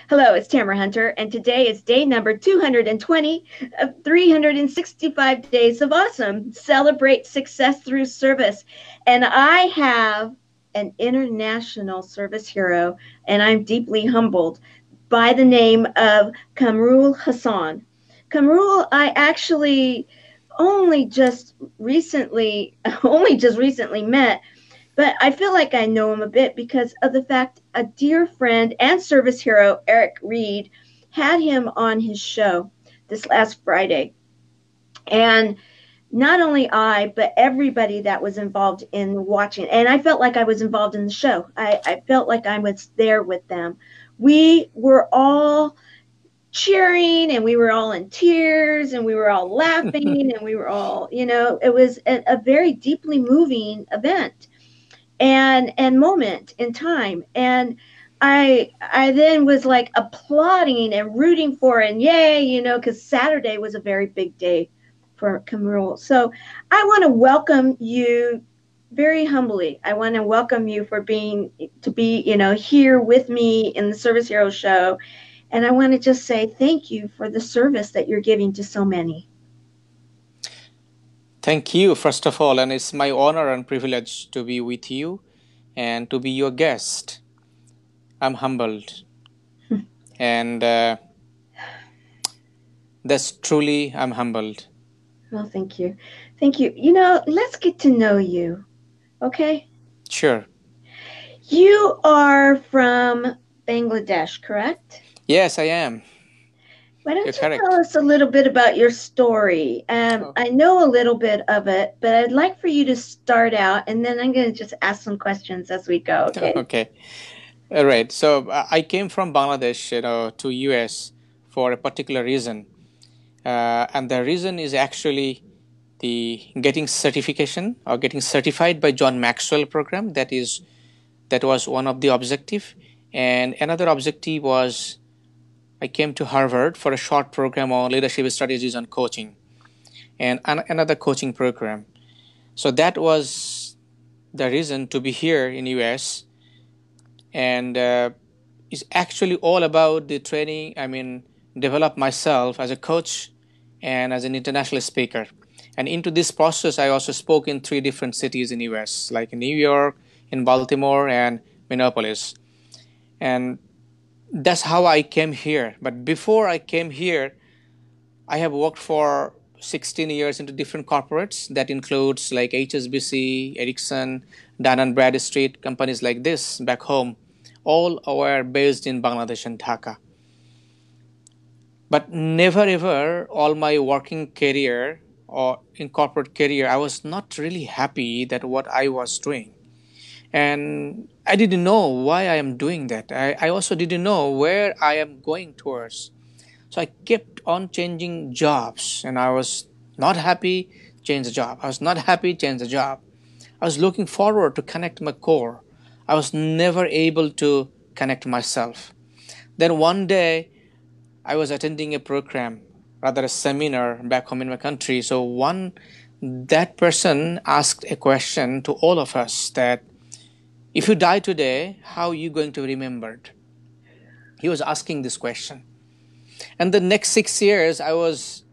Hello, it's Tamara Hunter, and today is day number 220 of 365 Days of Awesome. Celebrate success through service. And I have an international service hero, and I'm deeply humbled by the name of Kamrul Hasan. Kamrul, I actually only just recently, only just recently met, but I feel like I know him a bit because of the fact a dear friend and service hero, Eric Reed, had him on his show this last Friday. And not only I, but everybody that was involved in watching, and I felt like I was involved in the show. I felt like I was there with them. We were all cheering and we were all in tears and we were all laughing and we were all, it was a very deeply moving event and moment in time. And I then was like applauding and rooting for it, and yay, because Saturday was a very big day for Kamrul. So I want to welcome you very humbly. I want to welcome you for being here with me in the Service Hero Show. And I want to just say thank you for the service that you're giving to so many. Thank you, first of all, and it's my honor and privilege to be with you and to be your guest. I'm humbled. And that's truly, I'm humbled. Well, thank you. Thank you. Let's get to know you, okay? Sure. You are from Bangladesh, correct? Yes, I am. Why don't you tell us a little bit about your story? I know a little bit of it, but I'd like for you to start out, and then I'm going to just ask some questions as we go, okay? Okay. All right. So I came from Bangladesh, to US for a particular reason. And the reason is actually the getting certification or getting certified by John Maxwell program. That was one of the objective. And another objective was I came to Harvard for a short program on leadership strategies and coaching, and another coaching program. So that was the reason to be here in US. And it's actually all about the training. Develop myself as a coach and as an international speaker. And into this process, I also spoke in 3 different cities in US, like in New York, in Baltimore, and Minneapolis. And that's how I came here. But before I came here, I have worked for 16 years into different corporates. That includes like HSBC, Ericsson, Dun & Bradstreet, companies like this back home. All were based in Bangladesh and Dhaka. But never ever all my working career or in corporate career, I was not really happy that what I was doing. And I didn't know why I am doing that. I also didn't know where I am going towards. So I kept on changing jobs, and I was not happy, change the job. I was not happy, change the job. I was looking forward to connect my core. I was never able to connect myself. Then one day, I was attending a program, rather a seminar back home in my country. So that person asked a question to all of us that, if you die today, how are you going to be remembered? He was asking this question. And the next 6 years, I was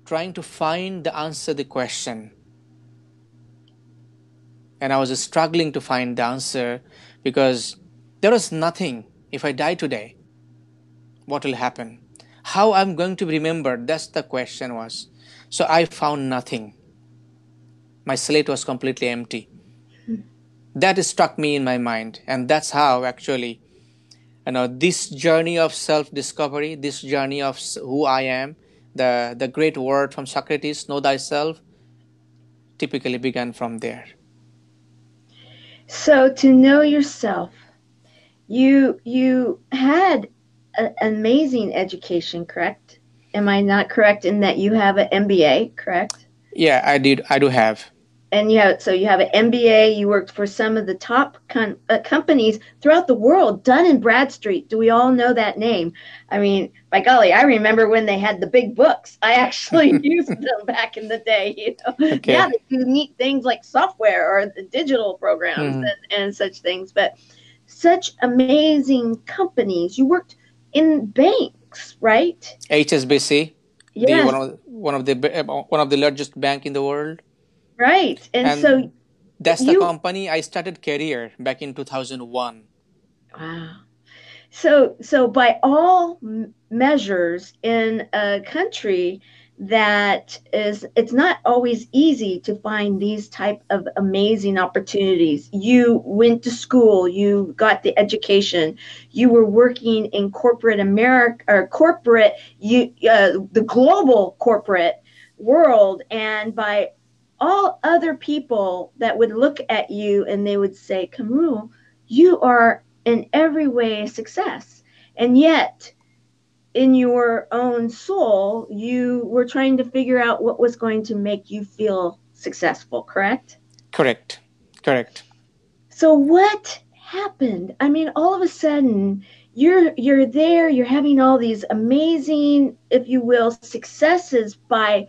trying to find the answer to the question. And I was struggling to find the answer because there was nothing. If I die today, what will happen? How I'm going to be remembered? That's the question was. So I found nothing. My slate was completely empty. That struck me in my mind. And that's how actually, this journey of self-discovery, this journey of who I am, the great word from Socrates, know thyself, typically began from there. So to know yourself, you had an amazing education, correct? Am I not correct in that you have an MBA, correct? Yeah, I do have. And you have an MBA. You worked for some of the top companies throughout the world. Dun & Bradstreet. Do we all know that name? I mean, by golly, I remember when they had the big books. I actually used them back in the day. Okay. Yeah, they do neat things like software or the digital programs and such things. But such amazing companies. You worked in banks, right? HSBC, the Yes, one of the largest bank in the world, right. And so and that's the you, company I started career back in 2001. wow. So by all measures in a country that is, it's not always easy to find these type of amazing opportunities. You went to school, you got the education, you were working in corporate America, or corporate, the global corporate world, and by all other people that would look at you and they would say, Kamrul, you are in every way a success. And yet, in your own soul, you were trying to figure out what was going to make you feel successful, correct? Correct, correct. So what happened? I mean, all of a sudden, you're there, you're having all these amazing, if you will, successes by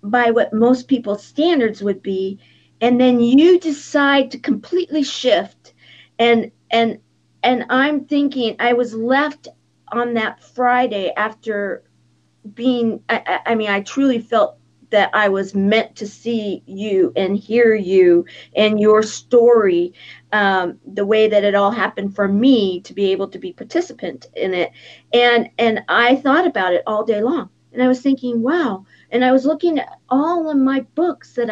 what most people's standards would be, and then you decide to completely shift, and and and I'm thinking I was left on that Friday after being, I mean, I truly felt that I was meant to see you and hear you and your story, the way that it all happened for me to be able to be participant in it. And I thought about it all day long. And I was thinking, wow. And I was looking at all of my books that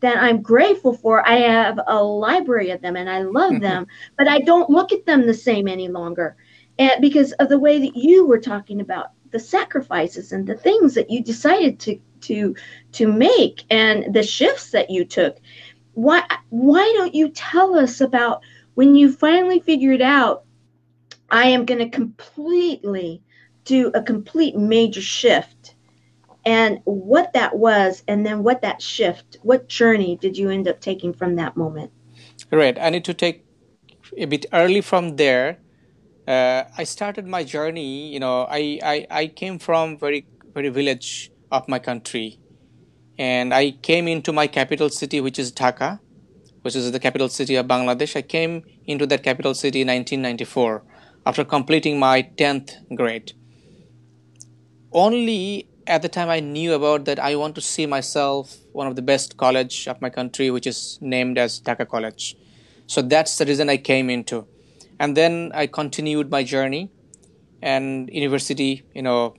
I'm grateful for. I have a library of them and I love them, but I don't look at them the same any longer. And because of the way that you were talking about the sacrifices and the things that you decided to make and the shifts that you took. Why don't you tell us about when you finally figured out, I am going to completely do a complete major shift, and what that was, and then what that shift, what journey did you end up taking from that moment? Right. I need to take a bit early from there. I started my journey. I came from very village of my country, and I came into my capital city, which is Dhaka, which is the capital city of Bangladesh. I came into that capital city in 1994 after completing my 10th grade. Only at the time I knew about that I want to see myself one of the best college of my country, which is named as Dhaka College. So that's the reason I came into. And then I continued my journey and university,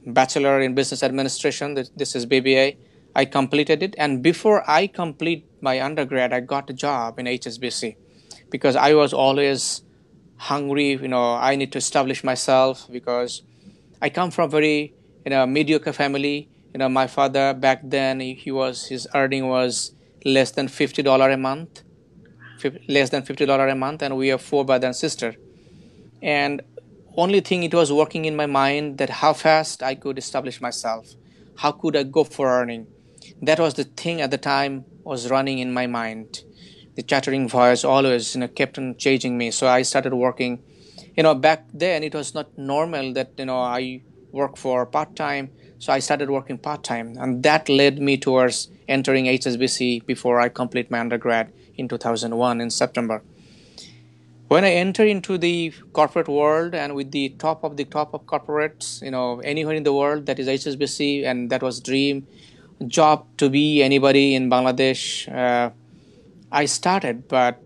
bachelor in business administration. This is BBA. I completed it, and before I complete my undergrad, I got a job in HSBC because I was always hungry. I need to establish myself because I come from very mediocre family. My father back then his earning was less than $50 a month, less than $50 a month, and we have four brother and sister. And only thing it was working in my mind that how fast I could establish myself, how could I go for earning. That was the thing at the time was running in my mind. The chattering voice always kept on chasing me. So I started working. Back then it was not normal that I work for part time. So I started working part time, and that led me towards entering HSBC before I complete my undergrad in 2001 in September. When I enter into the corporate world and with the top of corporates, anywhere in the world, that is HSBC, and that was dream job to be anybody in Bangladesh. I started, but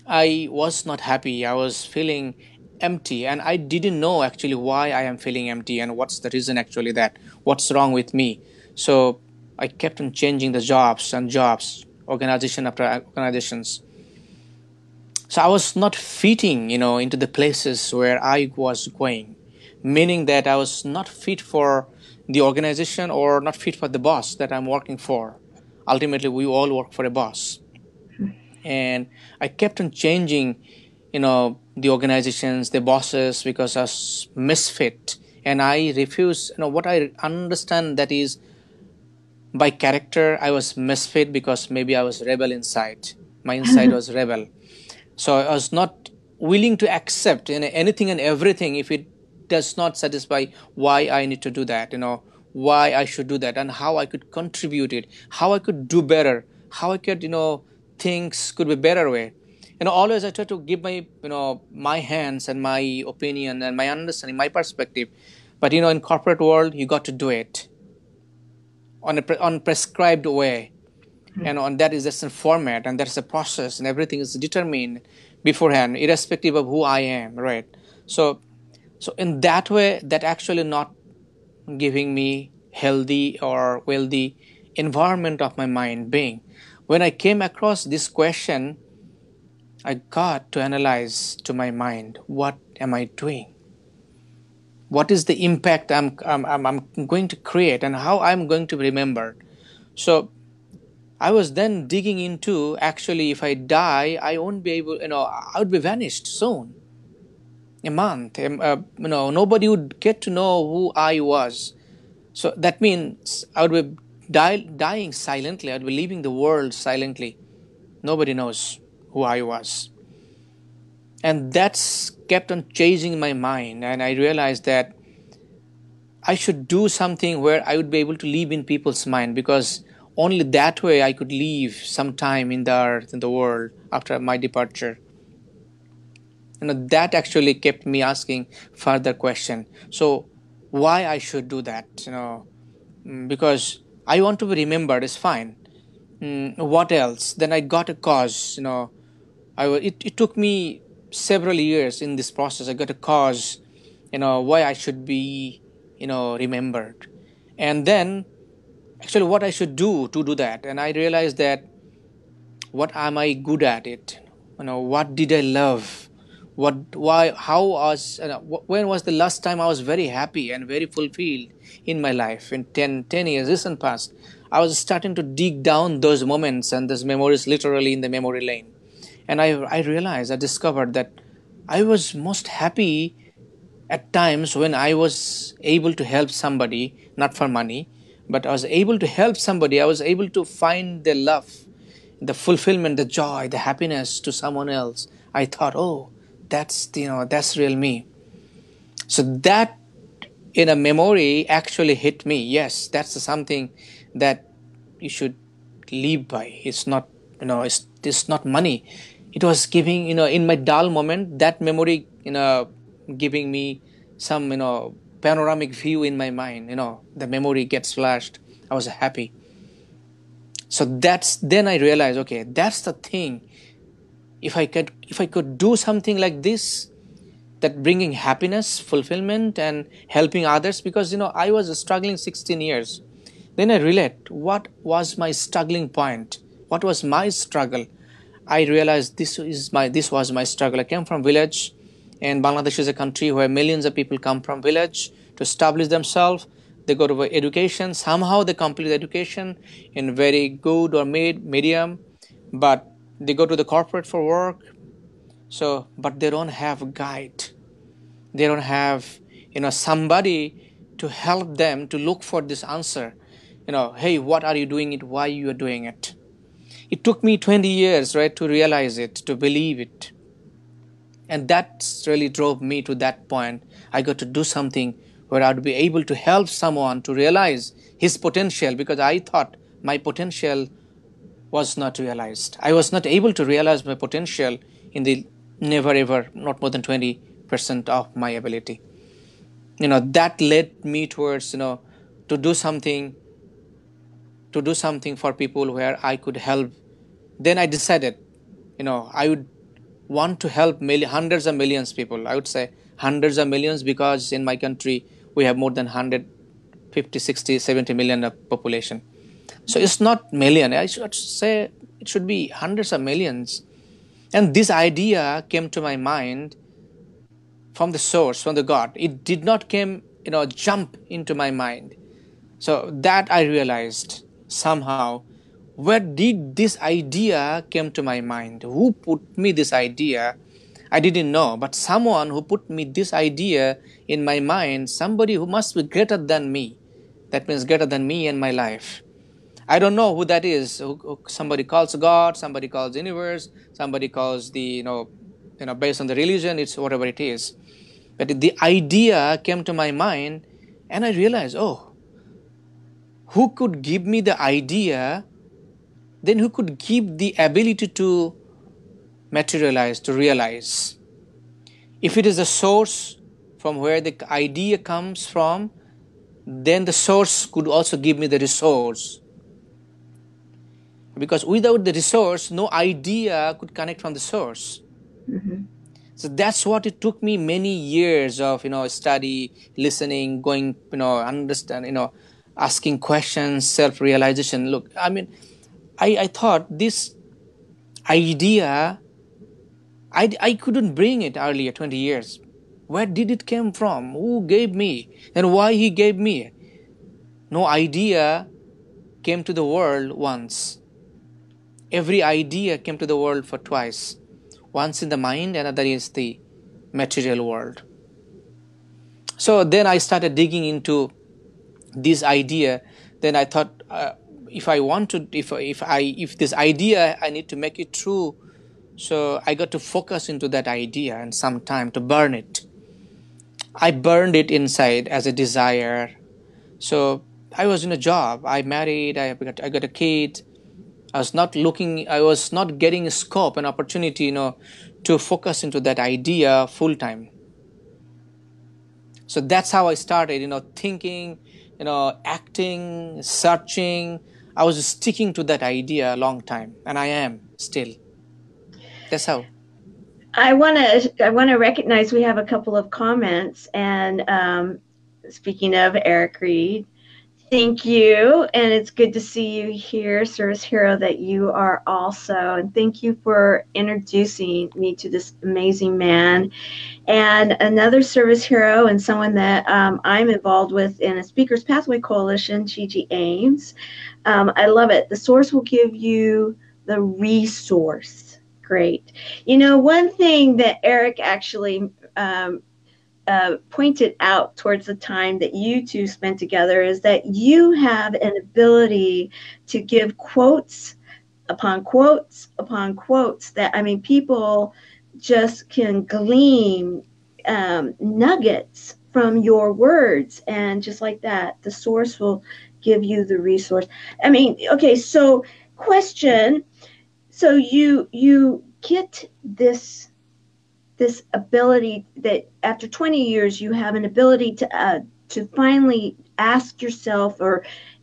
I was not happy. I was feeling empty, and I didn't know actually why I am feeling empty and what's the reason actually that what's wrong with me. So I kept on changing the jobs and jobs, organization after organizations. So I was not fitting into the places where I was going, meaning that I was not fit for the organization or not fit for the boss that I'm working for. Ultimately we all work for a boss, and I kept on changing the organizations, the bosses, because I was misfit. And I refuse, what I understand that is by character I was misfit because maybe I was rebel inside. My inside was rebel. So I was not willing to accept anything and everything if it does not satisfy why I need to do that, why I should do that, and how I could contribute it, how I could do better, how I could, things could be better way. always I try to give my, my hands and my opinion and my understanding, my perspective. But in corporate world, you got to do it on on prescribed way, and on that is just a format, and that's a process, and everything is determined beforehand, irrespective of who I am, right? So in that way, that actually not giving me healthy or wealthy environment of my mind being. When I came across this question, I got to analyze to my mind, what am I doing? What is the impact I'm going to create, and how I'm going to be remembered? So I was then digging into, actually, if I die, I won't be able, I would be vanished soon. A month, nobody would get to know who I was. So that means I would be dying silently. I would be leaving the world silently. Nobody knows who I was. And that's kept on chasing my mind. And I realized that I should do something where I would be able to live in people's mind, because only that way I could live some time in the earth, in the world, after my departure. That actually kept me asking further question. So why I should do that? Because I want to be remembered is fine. What else? Then I got a cause. It took me several years in this process. I got a cause, why I should be, remembered. And then actually what I should do to do that. And I realized that, what am I good at it? What did I love? Why, how was, when was the last time I was very happy and very fulfilled in my life? In 10 years recent past, I was starting to dig down those moments and those memories literally in the memory lane. And I realized, I discovered that I was most happy at times when I was able to help somebody, not for money, but I was able to help somebody. I was able to find the love, the fulfillment, the joy, the happiness to someone else. I thought, oh, that's real me. So that in a memory actually hit me. Yes, that's something that you should live by. It's not, it's not money. It was giving, in my dull moment, that memory, giving me some, panoramic view in my mind. The memory gets flashed. I was happy. So then I realized, okay, that's the thing. If I could do something like this, that bringing happiness, fulfillment, and helping others, because I was struggling 16 years. Then I relate, what was my struggling point? What was my struggle? I realized this was my struggle. I came from village, and Bangladesh is a country where millions of people come from village to establish themselves. They go to education. Somehow they complete the education in very good or medium, but they go to the corporate for work. So, but they don't have a guide. They don't have, somebody to help them to look for this answer. Hey, what are you doing it? Why you are doing it? It took me 20 years, right, to realize it, to believe it. And that really drove me to that point. I got to do something where I would be able to help someone to realize his potential, because I thought my potential was not realized. I was not able to realize my potential in the never ever, not more than 20% of my ability. That led me towards, to do something for people where I could help. Then I decided, I would want to help hundreds of millions people. I would say hundreds of millions, because in my country we have more than 150, 60, 70 million of population. So it's not million. I should say it should be hundreds of millions. And this idea came to my mind from the source, from the God. It did not jump into my mind. So that I realized somehow, where did this idea came to my mind? Who put me this idea? I didn't know, but someone who put me this idea in my mind, somebody who must be greater than me. That means greater than me and my life. I don't know who that is. Somebody calls God, somebody calls universe, somebody calls the, based on the religion, it's whatever it is. But the idea came to my mind, and I realized, oh, who could give me the idea? Then who could give the ability to materialize, to realize. If it is the source from where the idea comes from, then the source could also give me the resource. Because without the resource, no idea could connect from the source. Mm-hmm. So that's what it took me many years of, study, listening, going, understand, asking questions, self-realization. Look, I mean, I thought this idea, I couldn't bring it earlier, 20 years. Where did it come from? Who gave me? And why he gave me? No idea came to the world once. Every idea came to the world for twice. Once in the mind, another is the material world. So then I started digging into this idea. Then I thought, if this idea, I need to make it true. So I got to focus into that idea and some time to burn it. I burned it inside as a desire. So I was in a job. I married. I got a kid. I was not getting a scope, an opportunity, to focus into that idea full time. So that's how I started, thinking, acting, searching. I was sticking to that idea a long time, and I am still. That's how. I want to recognize we have a couple of comments, and speaking of Eric Reed, thank you, and it's good to see you here, Service Hero, that you are also, and thank you for introducing me to this amazing man. And another Service Hero and someone that I'm involved with in a Speakers Pathway Coalition, Gigi Ames. I love it. The source will give you the resource. Great. One thing that Eric actually pointed out towards the time that you two spent together is that you have an ability to give quotes upon quotes upon quotes that, people just can glean nuggets from your words. And just like that, the source will give you the resource. Okay, so question. So you get this ability that after 20 years you have an ability to finally ask yourself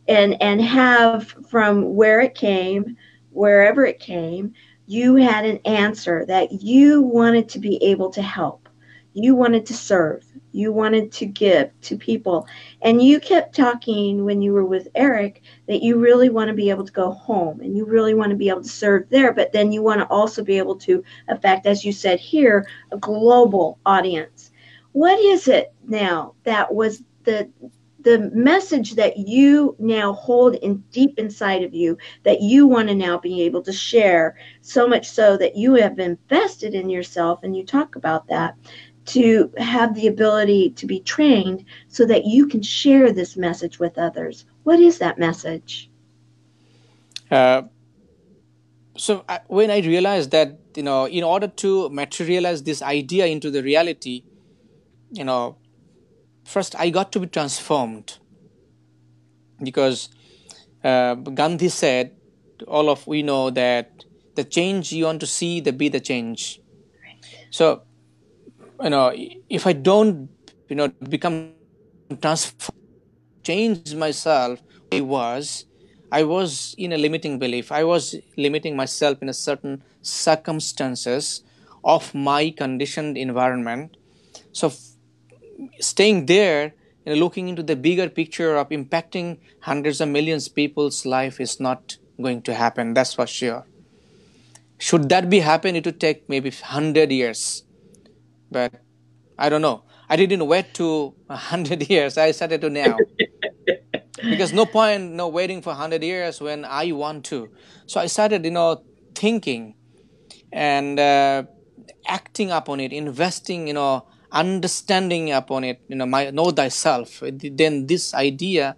and have from wherever it came, you had an answer that you wanted to be able to help. You wanted to serve. You wanted to give to people. And you kept talking when you were with Eric that you really want to be able to go home and you really want to be able to serve there, but then you want to also be able to affect, as you said here, a global audience. What is it now that was the message that you now hold in deep inside of you that you want to now be able to share, so much so that you have invested in yourself, and you talk about that, to have the ability to be trained so that you can share this message with others? What is that message? When I realized that, in order to materialize this idea into the reality, first I got to be transformed. Because Gandhi said, we know that the change you want to see, be the change. So, if I don't, become transformed, change myself, I was in a limiting belief. I was limiting myself in a certain circumstances of my conditioned environment. So staying there and looking into the bigger picture of impacting hundreds of millions of people's life is not going to happen. That's for sure. Should that be happen, it would take maybe 100 years. But I don't know. I didn't wait to 100 years. I started to now. Because no point waiting for 100 years when I want to. So I started, thinking and acting upon it, investing, understanding upon it, know thyself. Then this idea,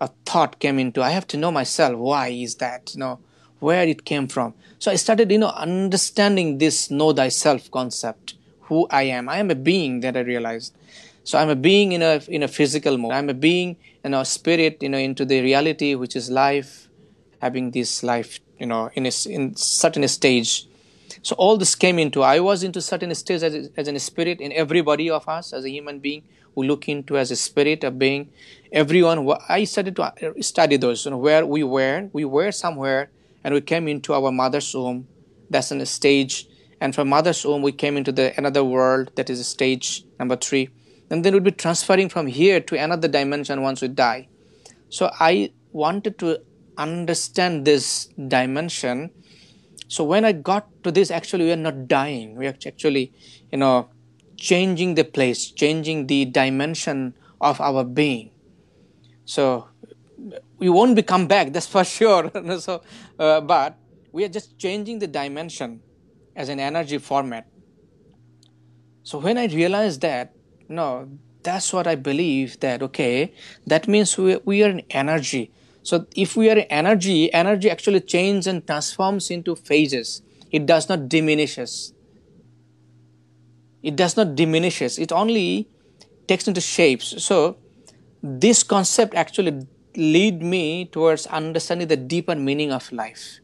a thought came into, I have to know myself. Why is that? Where it came from. So I started, understanding this know thyself concept. Who I am. I am a being, that I realized. So I'm a being in a physical mode. I'm a being, spirit, into the reality, which is life, having this life, in certain stage. So all this came into, I was into certain stage as a spirit in everybody of us as a human being who look into as a spirit of being. Everyone, I started to study those, where we were somewhere, and we came into our mother's womb. That's in a stage. And from mother's womb, we came into the another world. That is stage number 3. And then we'd be transferring from here to another dimension once we die. So I wanted to understand this dimension. So when I got to this, actually, we are not dying. We are actually, changing the place, changing the dimension of our being. So we won't come back, that's for sure. So, but we are just changing the dimension as an energy format. So when I realized that, no, that's what I believe, that, okay, that means we are an energy. So if we are energy, energy actually changes and transforms into phases. It does not diminishes. It does not diminishes. It only takes into shapes. So this concept actually lead me towards understanding the deeper meaning of life.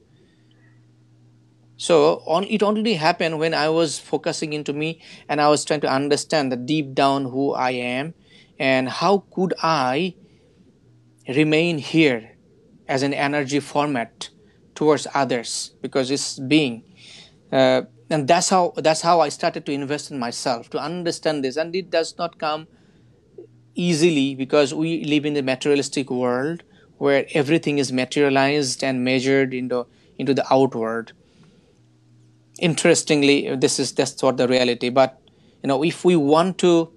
So it only happened when I was focusing into me, and I was trying to understand the deep down who I am and how could I remain here as an energy format towards others, because it's being. And that's how I started to invest in myself to understand this. And it does not come easily, because we live in the materialistic world where everything is materialized and measured into the outward. Interestingly, that's what the reality. But if we want to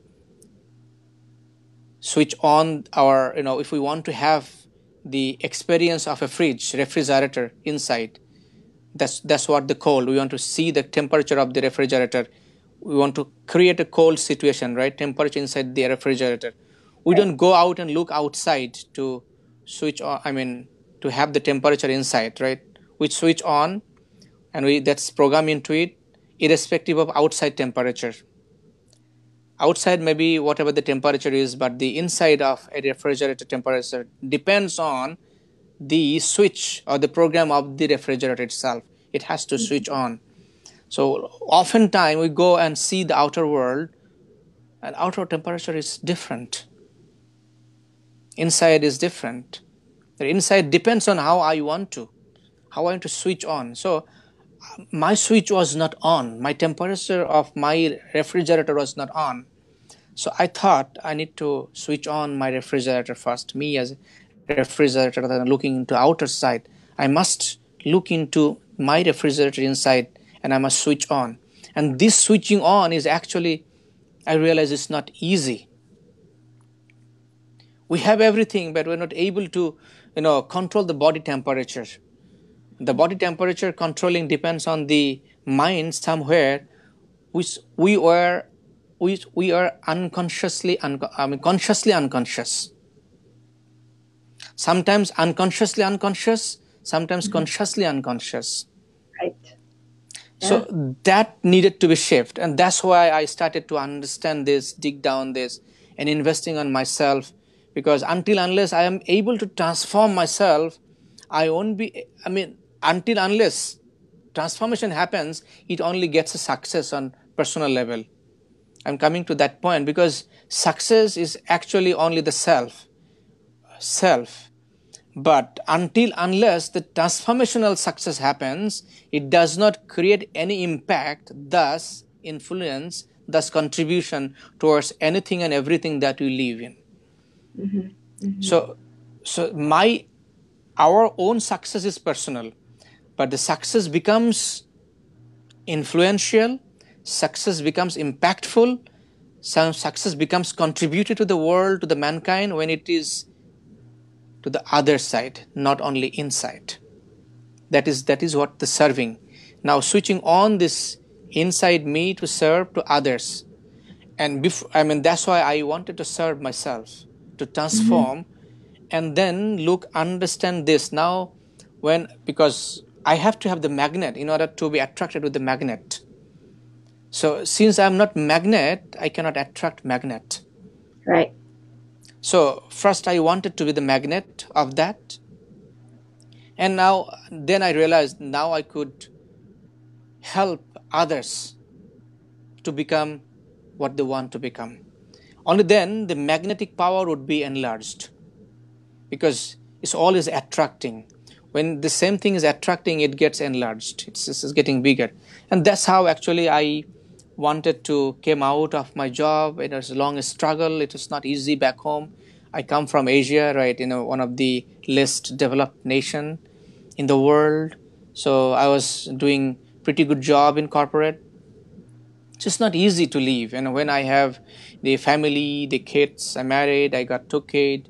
switch on if we want to have the experience of a refrigerator inside, that's what the cold. We want to see the temperature of the refrigerator. We want to create a cold situation, right? Temperature inside the refrigerator. We don't go out and look outside to switch on. To have the temperature inside, right? We switch on, and that's programmed into it, irrespective of outside temperature. Outside maybe whatever the temperature is, but the inside of a refrigerator temperature depends on the switch or the program of the refrigerator itself. It has to switch on. So oftentimes we go and see the outer world, and outer temperature is different. Inside is different. The inside depends on how I want to switch on. So my switch was not on. My temperature of my refrigerator was not on. So I thought I need to switch on my refrigerator first. Me as a refrigerator, rather than looking into outer side, I must look into my refrigerator inside, and I must switch on. And this switching on is actually, I realize, it's not easy. We have everything, but we're not able to, control the body temperature. The body temperature controlling depends on the mind somewhere, which we are consciously unconscious. Sometimes unconsciously unconscious, sometimes consciously unconscious. Right. Yeah. So that needed to be shifted, and that's why I started to understand this, dig down this, and investing on myself. Because unless I am able to transform myself, I won't be. Until unless transformation happens, it only gets a success on personal level. I'm coming to that point, because success is actually only the self. But unless the transformational success happens, it does not create any impact, thus influence, thus contribution towards anything and everything that we live in. Mm-hmm. Mm-hmm. So our own success is personal, but the success becomes influential, success becomes impactful, some success becomes contributed to the world, to the mankind, when it is to the other side, not only inside. That is what the serving. Now switching on this inside me to serve to others. And that's why I wanted to serve myself, to transform, and then understand this. Now, because I have to have the magnet in order to be attracted with the magnet. So since I'm not magnet, I cannot attract magnet. Right. So first I wanted to be the magnet of that. And then I realized now I could help others to become what they want to become. Only then the magnetic power would be enlarged, because it's always attracting. When the same thing is attracting, it gets enlarged. It's getting bigger. And that's how actually I wanted to came out of my job. It was a long struggle. It was not easy back home. I come from Asia, right? One of the least developed nation in the world. So I was doing pretty good job in corporate. It's just not easy to leave. And when I have the family, the kids, I married, I got two kids.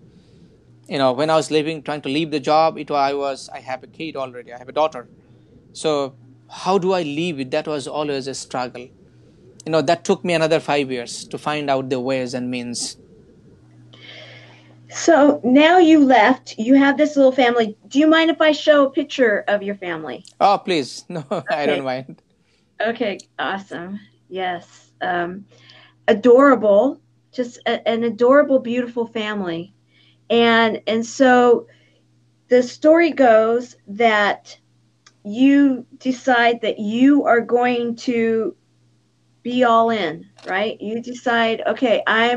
When I was leaving, trying to leave the job, I have a kid already. I have a daughter. So how do I leave it? That was always a struggle. That took me another 5 years to find out the ways and means. So now you left, you have this little family. Do you mind if I show a picture of your family? Oh, please. No, Okay. I don't mind. Okay, awesome. Yes. Adorable, just an adorable, beautiful family. And so the story goes that you decide that you are going to be all in, right? You decide, okay, I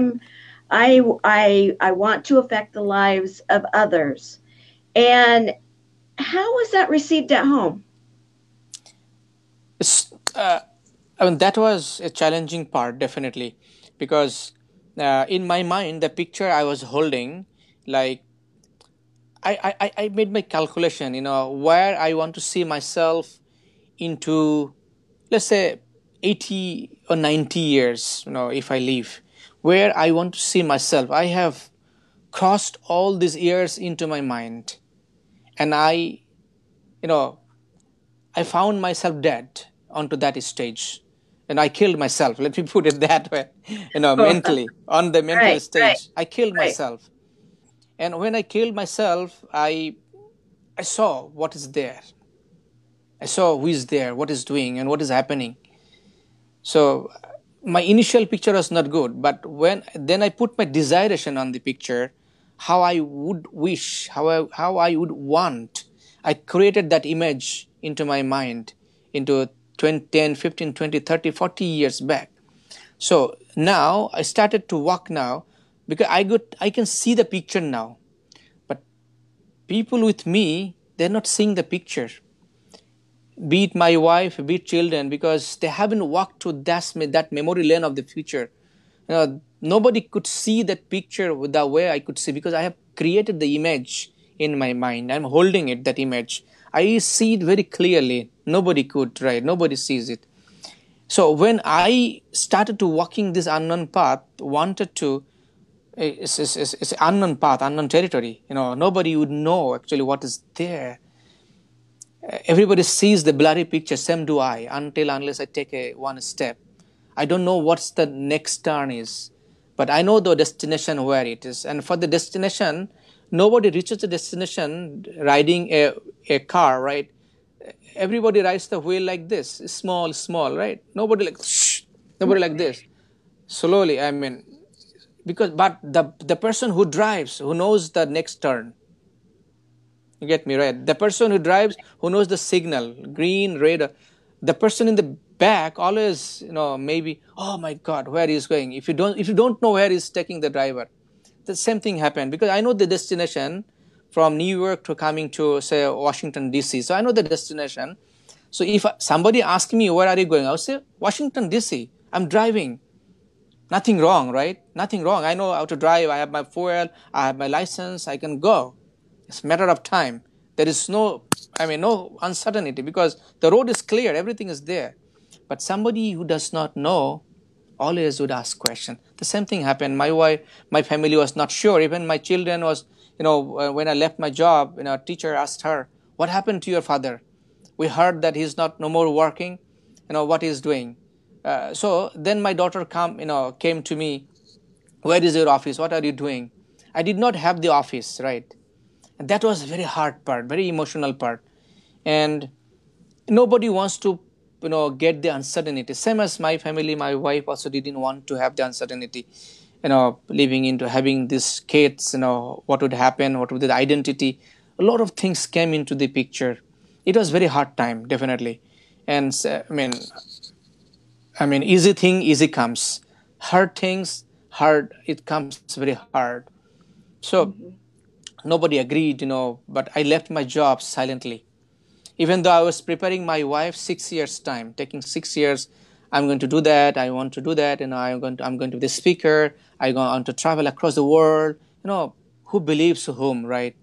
want to affect the lives of others. And how was that received at home? That was a challenging part, definitely, because in my mind, the picture I was holding, like, I made my calculation, where I want to see myself into, let's say, 80 or 90 years, if I leave, where I want to see myself. I have crossed all these years into my mind, and you know, I found myself dead onto that stage. And I killed myself. Let me put it that way. Mentally, on the mental Right, right, stage, I killed right. myself. And when I killed myself, I saw what is there. I saw who is there, what is doing, and what is happening. So my initial picture was not good, but when then I put my desiration on the picture, how I would wish, how I would want. I created that image into my mind into 20, 10, 15, 20, 30, 40 years back. So now I started to walk now, because I can see the picture now. But people with me, they're not seeing the picture, be it my wife, be it children, because they haven't walked to that memory lane of the future. Nobody could see that picture the way I could see, because I have created the image in my mind. I'm holding it, that image. I see it very clearly. Nobody could, right? Nobody sees it. So when I started to walking this unknown path, wanted to, it's unknown path, unknown territory. Nobody would know actually what is there. Everybody sees the blurry picture, same do I, unless I take one step. I don't know what's the next turn is, but I know the destination where it is. And for the destination, nobody reaches the destination riding a car, right? Everybody rides the wheel like this, small, right? Nobody like, shh, nobody like this. Slowly, I mean, but the person who drives, who knows the next turn, you get me, right? The person who drives, who knows the signal, green, red. The person in the back always, maybe, oh my God, where he's going. If you don't know where he's taking the driver, the same thing happened, because I know the destination from New York to coming to, say, Washington D.C. So I know the destination. So if somebody asks me where are you going, I'll say Washington D.C. I'm driving. Nothing wrong, right? Nothing wrong. I know how to drive. I have my fuel. I have my license. I can go. It's a matter of time. There is no uncertainty, because the road is clear. Everything is there. But somebody who does not know always would ask question. The same thing happened. My wife, my family was not sure. Even my children was, when I left my job, a teacher asked her, what happened to your father? We heard that he's not no more working. What he's doing. So then my daughter came to me. Where is your office? What are you doing? I did not have the office, right? And that was a very hard part, very emotional part. And nobody wants to, get the uncertainty. Same as my family, my wife also didn't want to have the uncertainty, living into having these kids, what would happen, what would be the identity. A lot of things came into the picture. It was very hard time, definitely. And I mean, easy thing, easy comes. Hard things, hard, it comes very hard. So Mm-hmm. nobody agreed, but I left my job silently. Even though I was preparing my wife 6 years time, taking 6 years, I'm going to do that. I want to do that. I'm going to be the speaker. I want to travel across the world. Who believes whom, right?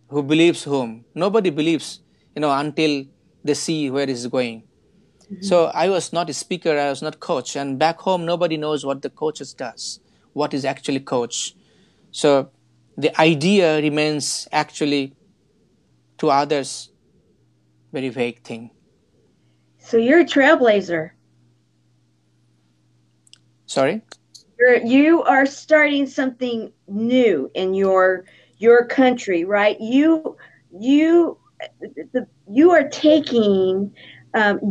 Who believes whom? Nobody believes, until they see where it's going. Mm-hmm. So I was not a speaker, I was not coach, and back home nobody knows what the coaches does, what is actually coach. So the idea remains actually to others very vague thing. So you're a trailblazer. Sorry. You are starting something new in your country, right? You are taking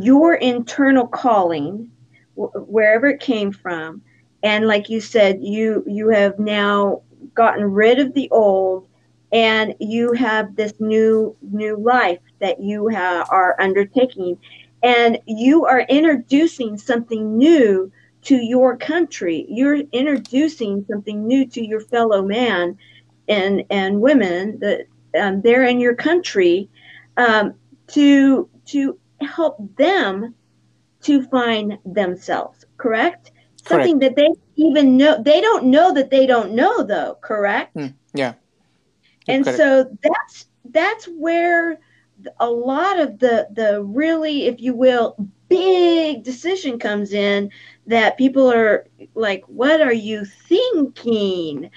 your internal calling, wherever it came from, and like you said, you have now gotten rid of the old, and you have this new life that you are undertaking, and you are introducing something new to your country. You're introducing something new to your fellow man and women that they're in your country, to help them to find themselves. Correct? Something Correct. that they even know. They don't know that they don't know, though. Correct? Yeah, you're And correct. so that's where a lot of the really, if you will, big decision comes in, that people are like, what are you thinking?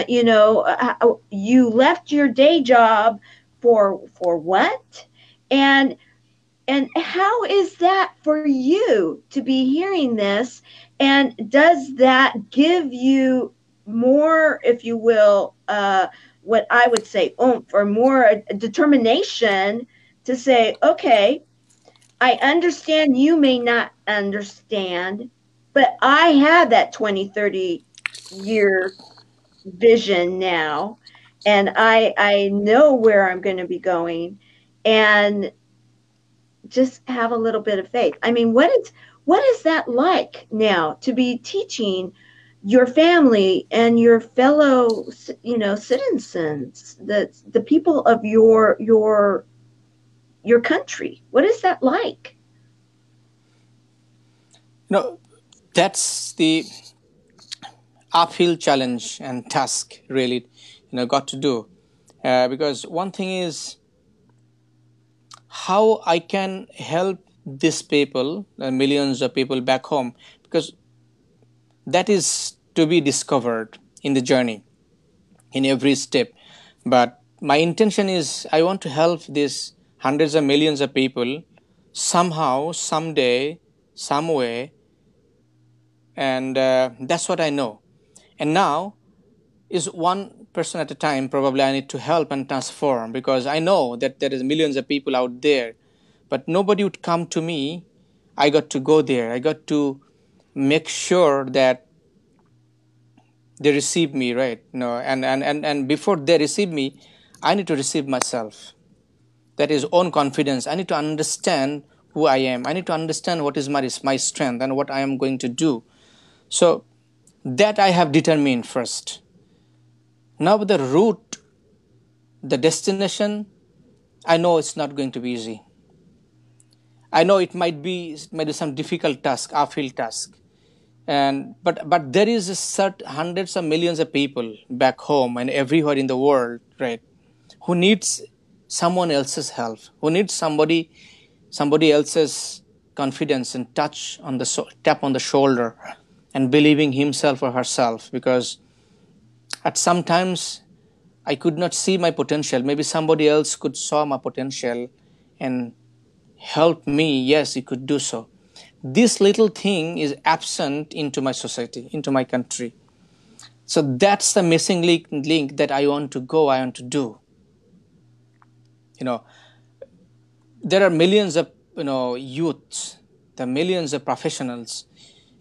You left your day job for what? And how is that for you to be hearing this? And does that give you more, if you will, what I would say, oomph, or more determination to say, okay, I understand you may not understand, but I have that 20, 30 year vision now, and I know where I'm going to be going, and just have a little bit of faith. I mean, what is that like now, to be teaching your family and your fellow, citizens, the people of your country? What is that like? No, that's the uphill challenge and task really, got to do. Because one thing is how I can help these people, millions of people back home, because that is to be discovered in the journey, in every step. But my intention is I want to help these hundreds of millions of people somehow, someday, some way, and that's what I know. And now is one person at a time. Probably I need to help and transform, because I know that there is millions of people out there, but nobody would come to me. I got to go there. I got to make sure that they receive me, right? And before they receive me, I need to receive myself. That is own confidence. I need to understand who I am. I need to understand what is my strength and what I am going to do. So that I have determined first. Now the route, the destination, I know it's not going to be easy. I know it might be some difficult task, uphill task, and but there is a certain hundreds of millions of people back home and everywhere in the world, right, who needs someone else's help, who needs somebody else's confidence and touch on the tap on the shoulder and believing himself or herself, because at some times I could not see my potential. Maybe somebody else could saw my potential and help me. Yes, he could do so. This little thing is absent into my society, into my country. So that's the missing link that I want to do. You know, there are millions of youths, the millions of professionals.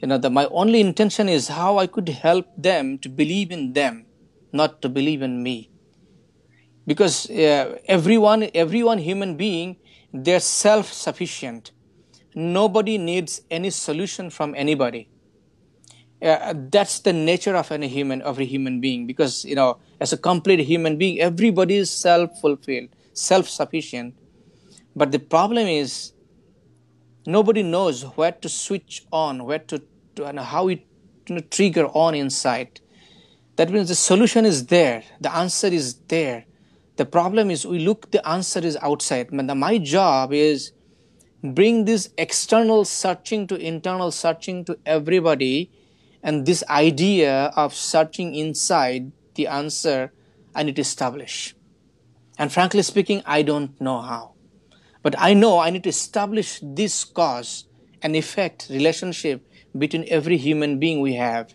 My only intention is how I could help them to believe in them, not to believe in me. Because everyone human being they're self-sufficient. Nobody needs any solution from anybody. That's the nature of a human being, because as a complete human being, everybody is self-fulfilled, self-sufficient. But the problem is nobody knows where to switch on, where to and how it trigger on inside. That means the solution is there, the answer is there. The problem is we look, the answer is outside. But my job is bring this external searching to internal searching to everybody, and this idea of searching inside the answer I need to establish. And frankly speaking, I don't know how. But I know I need to establish this cause and effect relationship between every human being we have.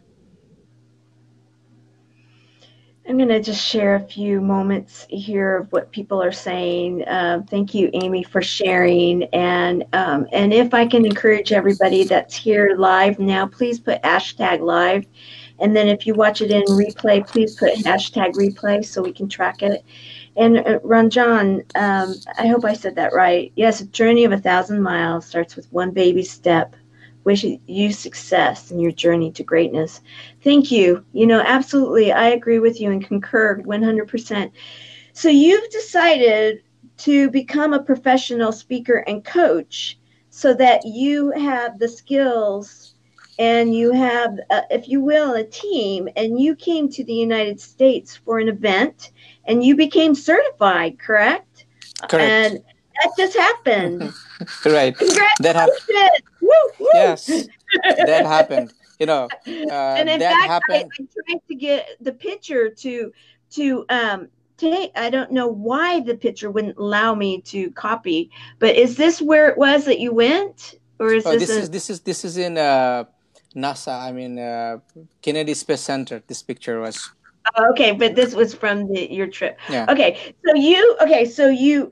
I'm going to just share a few moments here of what people are saying. Thank you, Amy, for sharing. And if I can encourage everybody that's here live now, please put hashtag live. And then if you watch it in replay, please put hashtag replay so we can track it. And Ranjan, I hope I said that right. Yes, a journey of 1,000 miles starts with one baby step. Wish you success in your journey to greatness. Thank you. Absolutely, I agree with you and concur 100%. So you've decided to become a professional speaker and coach so that you have the skills and you have, if you will, a team, and you came to the United States for an event and you became certified, correct? Correct. And that just happened. Right. Congratulations. Woo, woo. Yes, that happened. And in that fact, happened. I tried to get the picture to take. I don't know why the picture wouldn't allow me to copy, but is this where it was that you went, or is this is in NASA. I mean, Kennedy Space Center. This picture was. Okay, but this was from your trip. Yeah. Okay, so you.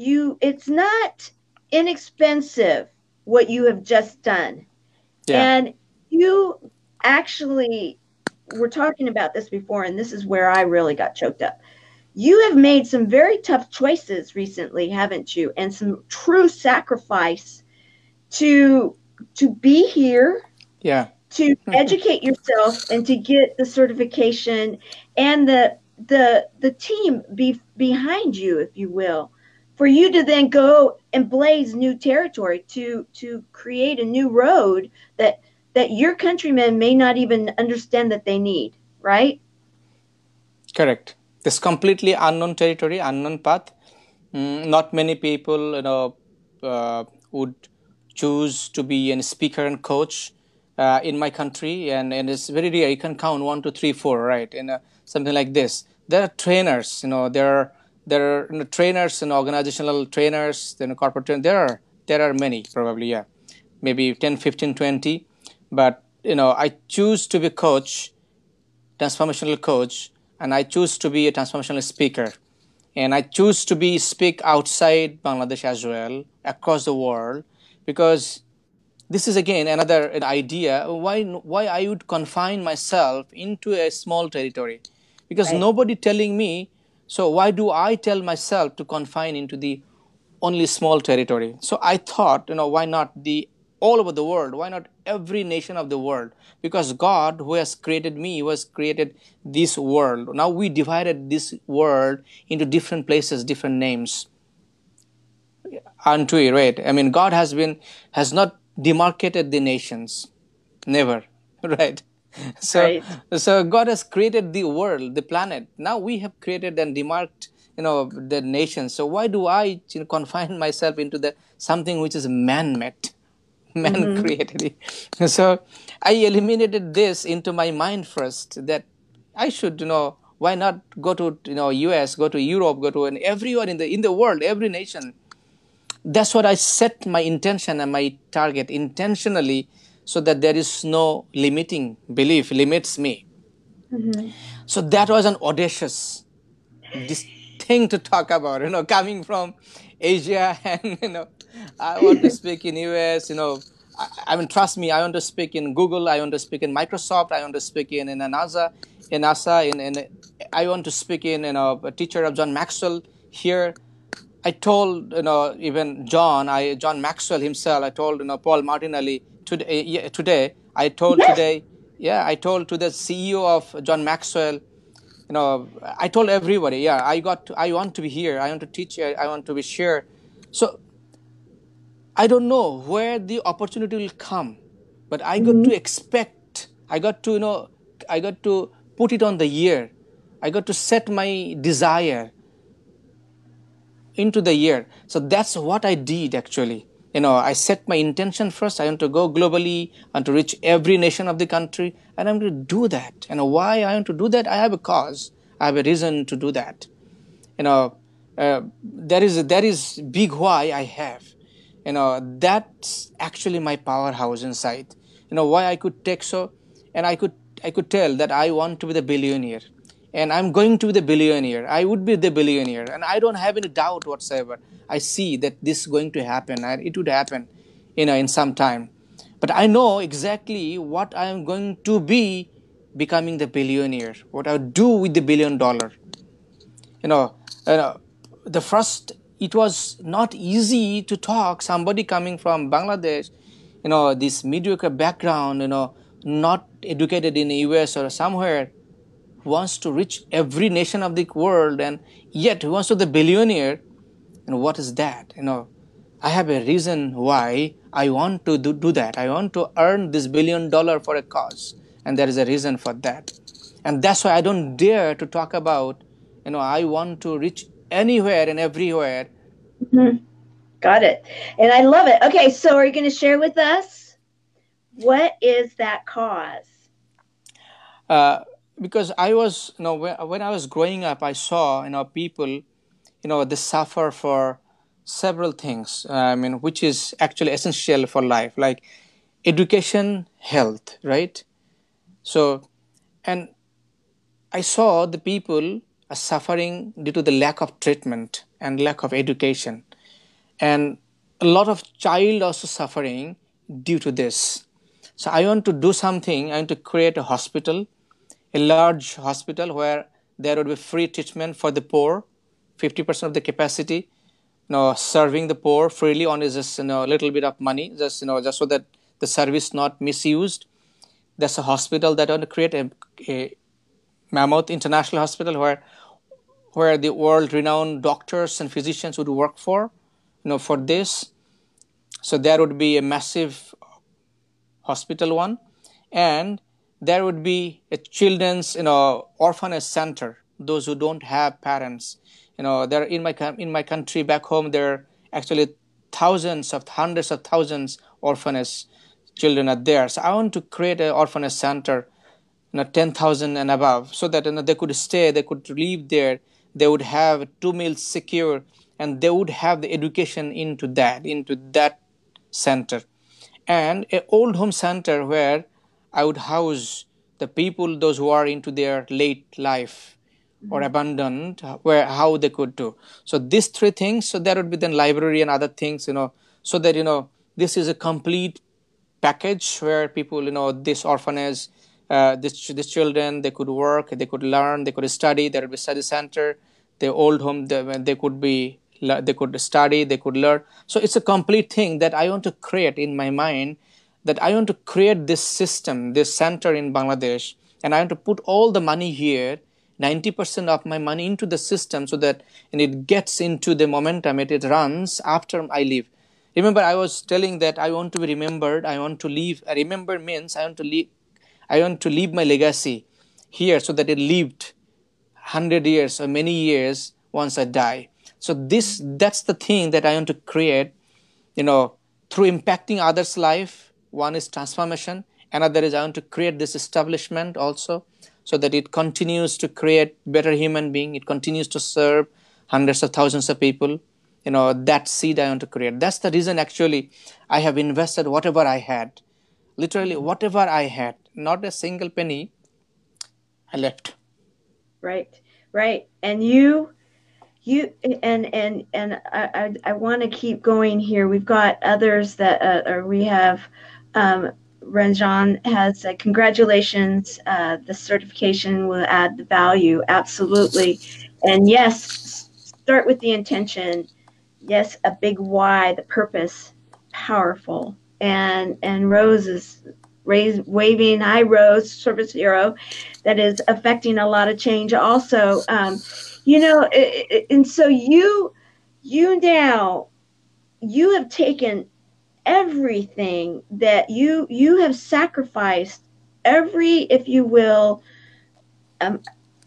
It's not inexpensive what you have just done. Yeah. And you actually were talking about this before, and this is where I really got choked up. You have made some very tough choices recently, haven't you? And some true sacrifice to be here. Yeah. To educate yourself and to get the certification and the team behind you, if you will, for you to then go and blaze new territory to create a new road that your countrymen may not even understand that they need, right? Correct. This completely unknown territory, unknown path. Not many people, would choose to be a speaker and coach in my country, and it's very rare. You can count 1, 2, 3, 4, right? In something like this, there are trainers. There are trainers and organizational trainers, corporate trainers. There are many, probably, yeah, maybe 10, 15, 20. But I choose to be a coach, transformational coach, and I choose to be a transformational speaker. And I choose to speak outside Bangladesh as well, across the world, because this is again another idea why I would confine myself into a small territory, because Right. nobody telling me. So why do I tell myself to confine into the only small territory? So I thought, why not the all over the world? Why not every nation of the world? Because God, who has created me, who has created this world. Now we divided this world into different places, different names. Aren't we, right? I mean, God has not demarcated the nations, never, right? So, Right. so God has created the world, the planet. Now we have created and demarked, the nations. So why do I confine myself into the something which is man-made, man-created? So I eliminated this into my mind first, that I should, why not go to US, go to Europe, go to everyone in the world, every nation. That's what I set my intention and my target intentionally, so that there is no limiting belief limits me. So that was an audacious this thing to talk about, coming from Asia, and I want to speak in US. I mean, trust me, I want to speak in Google, I want to speak in Microsoft, I want to speak in NASA, I want to speak in a teacher of John Maxwell here. I told, even John Maxwell himself. I told, Paul Martinelli today. Today I told Yes. today. Yeah, I told to the CEO of John Maxwell. I told everybody. Yeah, I want to be here. I want to teach. I want to be sure. So I don't know where the opportunity will come, but I got Mhm. to expect. I got to put it on the year. I got to set my desire into the year. So that's what I did actually. I set my intention first. I want to go globally. I want to reach every nation of the country, and I'm going to do that. Why I want to do that? I have a cause. I have a reason to do that. There is big why I have. That's actually my powerhouse inside. Why I could take so, and I could tell that I want to be the billionaire, and I'm going to be the billionaire. I would be the billionaire, and I don't have any doubt whatsoever. I see that this is going to happen, and it would happen, in some time. But I know exactly what I am going to be becoming the billionaire. What I would do with the $1 billion. you know, the first, it was not easy to talk somebody coming from Bangladesh, this mediocre background, not educated in the US or somewhere, wants to reach every nation of the world, and yet wants to be the billionaire. And what is that? I have a reason why I want to do that. I want to earn this $1 billion for a cause, and there is a reason for that. And that's why I don't dare to talk about, I want to reach anywhere and everywhere. Mhm. Got it. And I love it. Okay, so are you going to share with us what is that cause? uh, because I was, when I was growing up, I saw, people, they suffer for several things. Which is actually essential for life, like education, health, right? So, and I saw the people are suffering due to the lack of treatment and lack of education, and a lot of child also suffering due to this. So I want to do something. I want to create a hospital, a large hospital where there would be free treatment for the poor, 50% of the capacity, serving the poor freely on just a little bit of money, just so that the service not misused. That's a hospital that I want to create, a Mammoth International Hospital, where the world renowned doctors and physicians would work for this. So there would be a massive hospital one, and there would be a children's orphanage center. Those who don't have parents, there in my country back home, there are actually thousands of hundreds of thousands orphanage children are there. So I want to create an orphanage center, 10,000 and above, so that they could stay, they could live there, they would have 2 meals secure, and they would have the education into that center. And a old home center where I would house the people, those who are into their late life or Mhm. abandoned, where how they could do. So these three things. So there would be then library and other things, so that this is a complete package where people, this orphanage, this children, they could work, they could learn, they could study. There would be study center. The old home, they could be, they could study, they could learn. So it's a complete thing that I want to create in my mind. That I want to create this system, this center in Bangladesh, and I want to put all the money here, 90% of my money into the system, so that and it gets into the momentum. It runs after I leave. Remember, I was telling that I want to be remembered. I want to leave. Remember means I want to leave. I want to leave my legacy here, so that it lived 100 years or many years once I die. So that's the thing that I want to create. You know, through impacting others' life. One is transformation. Another is I want to create this establishment also, so that it continues to create better human being. It continues to serve hundreds of thousands of people. That seed I want to create. That's the reason actually I have invested whatever I had. Literally whatever I had. Not a single penny I left. Right, right. And you and I want to keep going here. We've got others that or we have Ranjan has said congratulations. The certification will add the value absolutely. And yes, start with the intention. Yes, a big why, the purpose, powerful. And Rose is waving, hi Rose, service hero, that is affecting a lot of change also. And so you now, you have taken everything that you have sacrificed, every, if you will, um,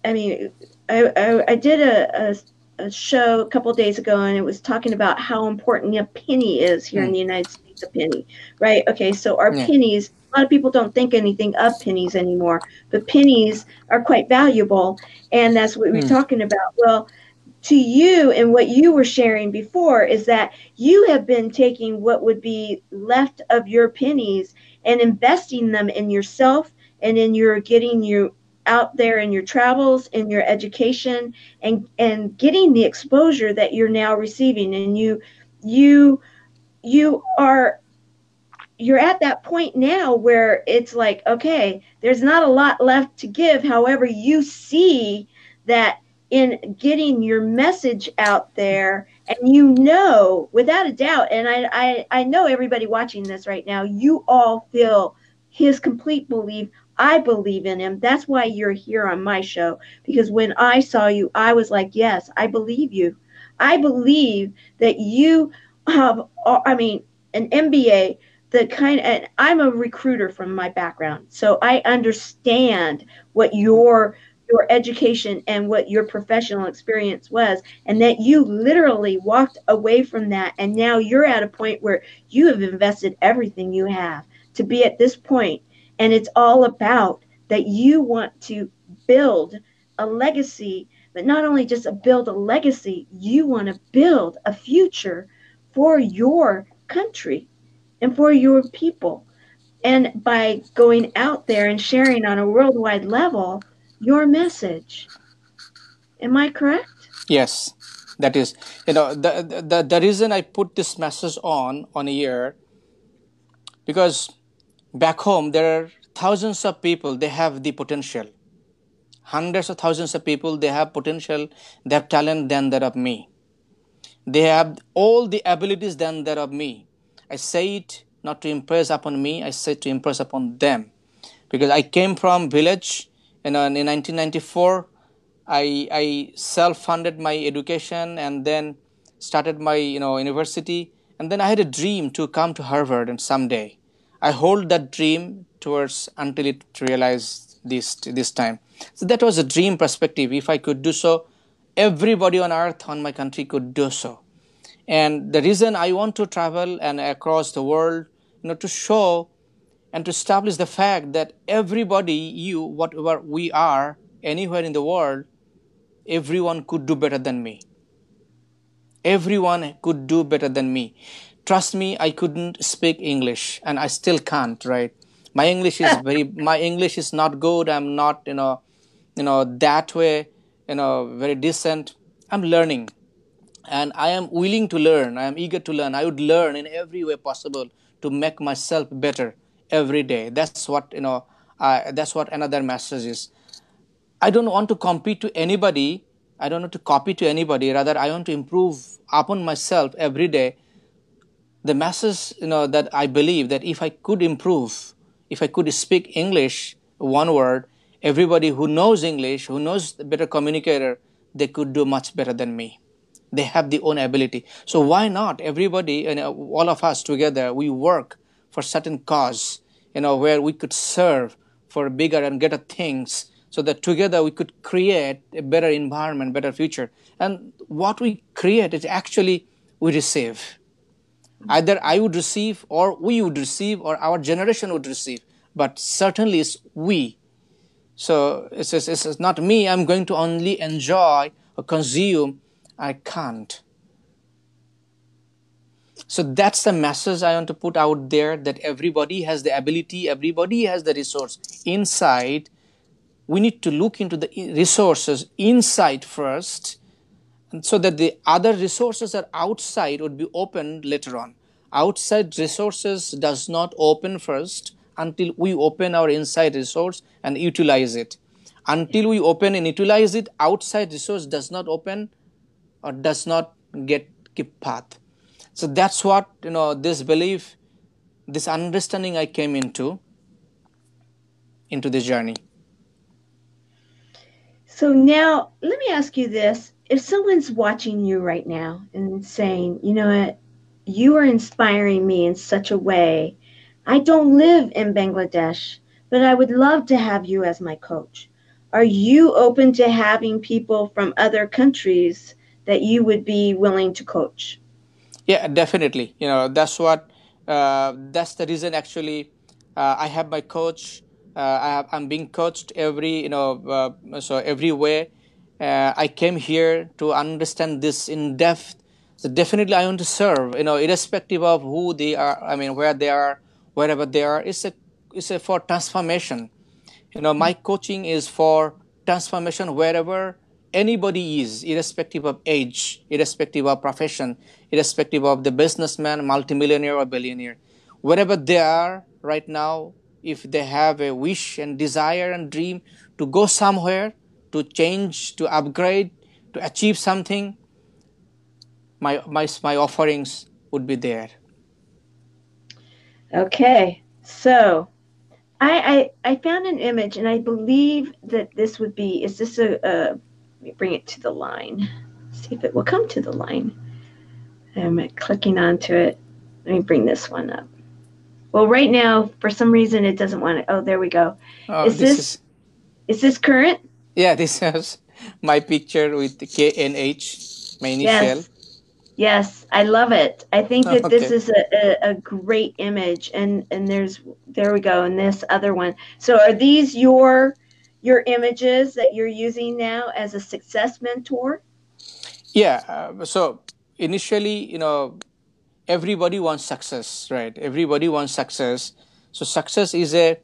I mean, I did a show a couple of days ago, and it was talking about how important a penny is here in Hmm. the United States. A penny, right? Okay, so our Yeah. pennies. A lot of people don't think anything of pennies anymore, but pennies are quite valuable, and that's what we're Hmm. talking about. Well, to you, and what you were sharing before, is that you have been taking what would be left of your pennies and investing them in yourself, and in your getting you out there in your travels, in your education, and getting the exposure that you're now receiving. And you you are you're at that point now where it's like, okay, there's not a lot left to give. However, you see that in getting your message out there, and without a doubt, and I know everybody watching this right now, you all feel his complete belief. I believe in him. That's why you're here on my show, because when I saw you, I was like, yes, I believe you. I believe that you have, I mean, an MBA, the kind, and I'm a recruiter from my background, so I understand what your education and what your professional experience was, and that you literally walked away from that, and now you're at a point where you have invested everything you have to be at this point. And it's all about that you want to build a legacy, but not only just build a legacy, you want to build a future for your country and for your people. And by going out there and sharing on a worldwide level your message. Am I correct? Yes, that is, the reason I put this message on a year, because back home there are thousands of people, they have the potential, hundreds of thousands of people, they have potential, they have talent than that of me, they have all the abilities than that of me. I say it not to impress upon me, I say to impress upon them, because I came from village, in 1994. I self-funded my education and then started my university, and then I had a dream to come to Harvard, and someday I hold that dream towards until it realized this time. So that was a dream perspective. If I could do so, everybody on earth, on my country, could do so. And the reason I want to travel and across the world, to show and to establish the fact that everybody, you, whatever we are, anywhere in the world, everyone could do better than me. Everyone could do better than me. Trust me, I couldn't speak English, and I still can't. Right? My English is not good. I'm not, that way, very decent. I'm learning, and I am willing to learn. I am eager to learn. I would learn in every way possible to make myself better every day. That's what That's what another message is. I don't want to compete to anybody. I don't want to copy to anybody. Rather, I want to improve upon myself every day. The message, that I believe that if I could improve, if I could speak English one word, everybody who knows English, who knows the better communicator, they could do much better than me. They have the own ability. So why not everybody, all of us together, we work for certain cause, where we could serve for bigger and greater things, so that together we could create a better environment, better future. And what we create is actually we receive. Either I would receive, or we would receive, or our generation would receive. But certainly it's we. So it's not me, I'm going to only enjoy or consume. I can't. So that's the message I want to put out there, that everybody has the ability, everybody has the resource inside. We need to look into the resources inside first, and so that the other resources are outside would be opened later on. Outside resources does not open first until we open our inside resource and utilize it. Until we open and utilize it, outside resource does not open or does not get keep path. So that's what, this belief, this understanding I came into this journey. So now let me ask you this. If someone's watching you right now and saying, you know what, you are inspiring me in such a way. I don't live in Bangladesh, but I would love to have you as my coach. Are you open to having people from other countries that you would be willing to coach? Yeah, definitely. That's the reason actually. I have my coach. I'm being coached so every way. I came here to understand this in depth. So definitely, I want to serve. Irrespective of who they are. I mean, where they are, wherever they are. It's a for transformation. My coaching is for transformation wherever anybody is, irrespective of age, irrespective of profession, irrespective of the businessman, multimillionaire or billionaire. Wherever they are right now, if they have a wish and desire and dream to go somewhere, to change, to upgrade, to achieve something, my offerings would be there. Okay, so I found an image, and I believe that this would be. Is this let me bring it to the line. See if it will come to the line. I'm clicking onto it. Let me bring this one up. Well, right now, for some reason, it doesn't want to. Oh, there we go. Oh, Is this this is is this current? yeah. This is my picture with KNH, my initial. Yes. Yes, I love it. I think that this Okay. is a great image, and there we go, and this other one. So are these your images that you're using now as a success mentor? Yeah. So initially, everybody wants success, right? Everybody wants success. So success is a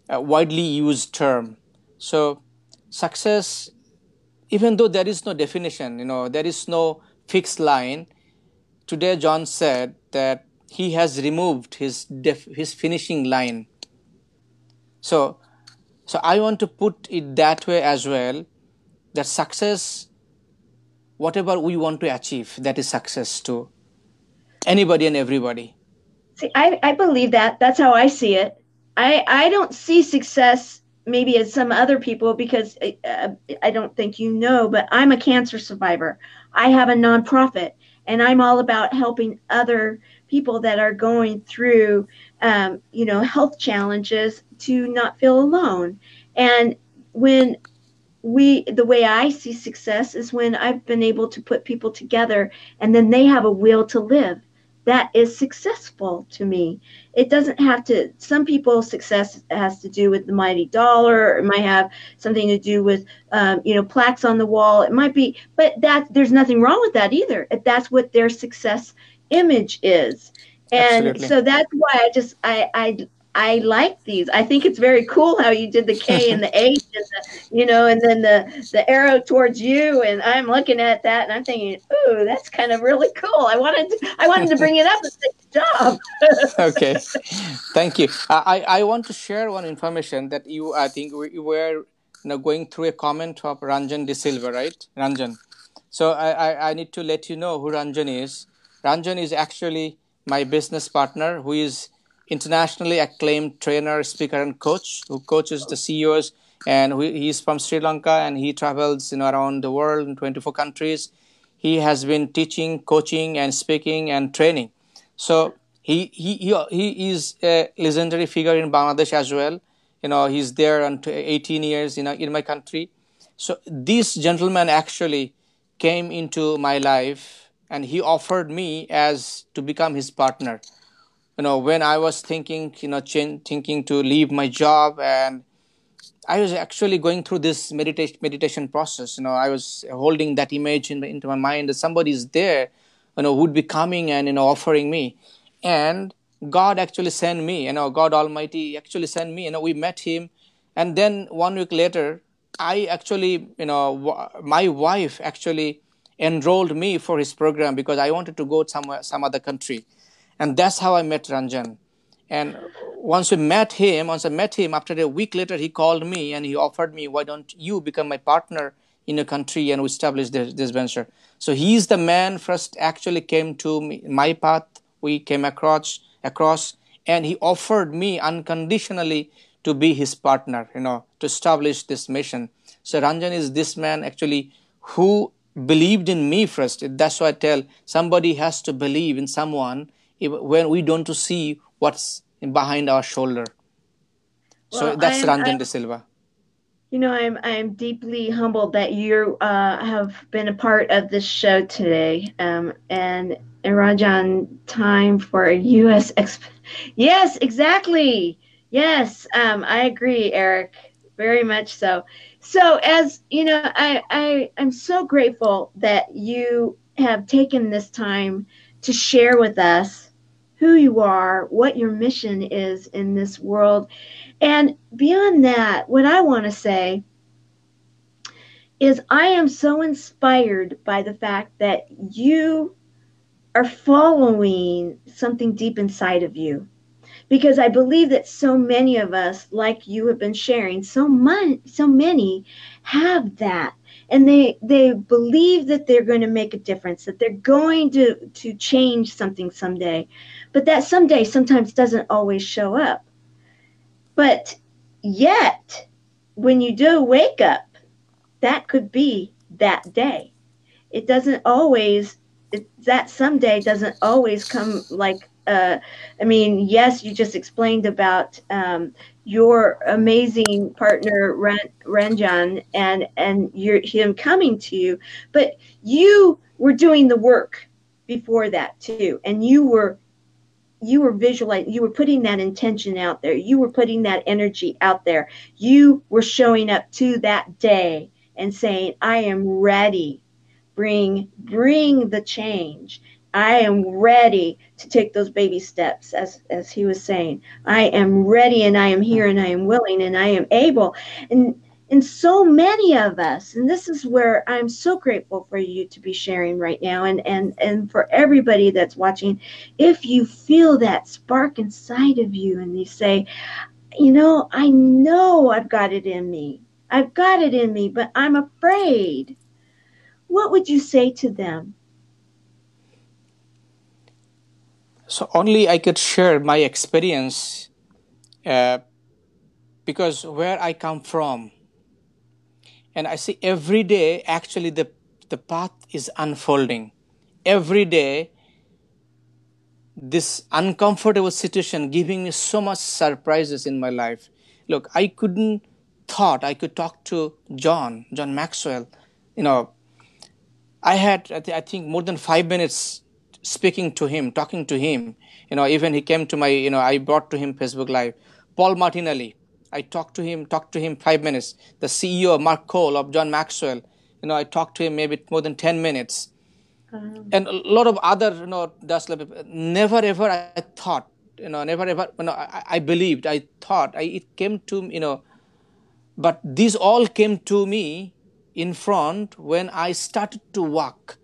widely used term. So success, even though there is no definition, there is no fixed line. Today, John said that he has removed his finishing line. So, so I want to put it that way as well. That success, whatever we want to achieve, that is success to anybody and everybody. See, I believe that. That's how I see it. I don't see success maybe as some other people because I don't think you know, but I'm a cancer survivor. I have a nonprofit, and I'm all about helping other people that are going through, health challenges to not feel alone. And when the way I see success is when I've been able to put people together and then they have a will to live. That is successful to me. It doesn't have to, some people's success has to do with the mighty dollar, or it might have something to do with, plaques on the wall. It might be, but there's nothing wrong with that either. If that's what their success image is. And Absolutely. so that's why I like these. I think it's very cool how you did the K and the H and and then the arrow towards you, and I'm looking at that and I'm thinking, ooh, that's kind of really cool. I wanted to bring it up and say good job. Okay. Thank you. I want to share one information that I think you were going through a comment of Ranjan De Silva, right? Ranjan. So I need to let you know who Ranjan is. Ranjan is actually my business partner who is internationally acclaimed trainer, speaker, and coach who coaches the CEOs. And he's from Sri Lanka and he travels around the world in 24 countries. He has been teaching, coaching, and speaking and training. So he is a legendary figure in Bangladesh as well. He's there until 18 years in my country. So this gentleman actually came into my life and he offered me as to become his partner. When I was thinking, thinking to leave my job, and I was actually going through this meditation process. I was holding that image into my mind that somebody is there, who would be coming and offering me, and God actually sent me. God Almighty actually sent me. We met Him, and then 1 week later, I actually, my wife actually enrolled me for his program because I wanted to go somewhere, some other country, and that's how I met Ranjan. And once I met him, after a week later, he called me and he offered me, why don't you become my partner in a country and we established this venture. So he's the man first actually came to my path. We came across, and he offered me unconditionally to be his partner, to establish this mission. So Ranjan is this man actually who believed in me first. That's why I tell somebody has to believe in someone when we don't see what's behind our shoulder. So Well, that's Ranjan De Silva. I'm deeply humbled that you have been a part of this show today. And Rajan, time for a U.S. Yes, exactly. Yes, I agree, Eric. Very much so. So, as you know, I'm so grateful that you have taken this time to share with us who you are, what your mission is in this world. And beyond that, what I want to say is I am so inspired by the fact that you are following something deep inside of you. Because I believe that so many of us, like you have been sharing, so many have that. And they believe that they're going to make a difference, that they're going to change something someday. But that someday sometimes doesn't always show up. But yet, when you do wake up, that could be that day. It doesn't always, that someday doesn't always come like, yes, you just explained about your amazing partner, Ranjan, and him coming to you, but you were doing the work before that too. And you were visualizing, you were putting that intention out there, you were putting that energy out there, you were showing up to that day and saying, I am ready. Bring the change. I am ready to take those baby steps, as he was saying. I am ready, and I am here, and I am willing, and I am able. And so many of us, and this is where I'm so grateful for you to be sharing right now, and for everybody that's watching, if you feel that spark inside of you and you say, I know I've got it in me. I've got it in me, but I'm afraid. What would you say to them? So only I could share my experience because where I come from, and I see every day actually the path is unfolding. Every day, this uncomfortable situation giving me so much surprises in my life. Look, I couldn't thought I could talk to John Maxwell. I think more than 5 minutes speaking to him, talking to him. Even he came to my, I brought to him Facebook Live. Paul Martinelli, I talked to him 5 minutes. The CEO of Mark Cole of John Maxwell, I talked to him maybe more than 10 minutes. And a lot of other, never ever I thought, never ever, I believed, I thought, it came to, but these all came to me in front when I started to work.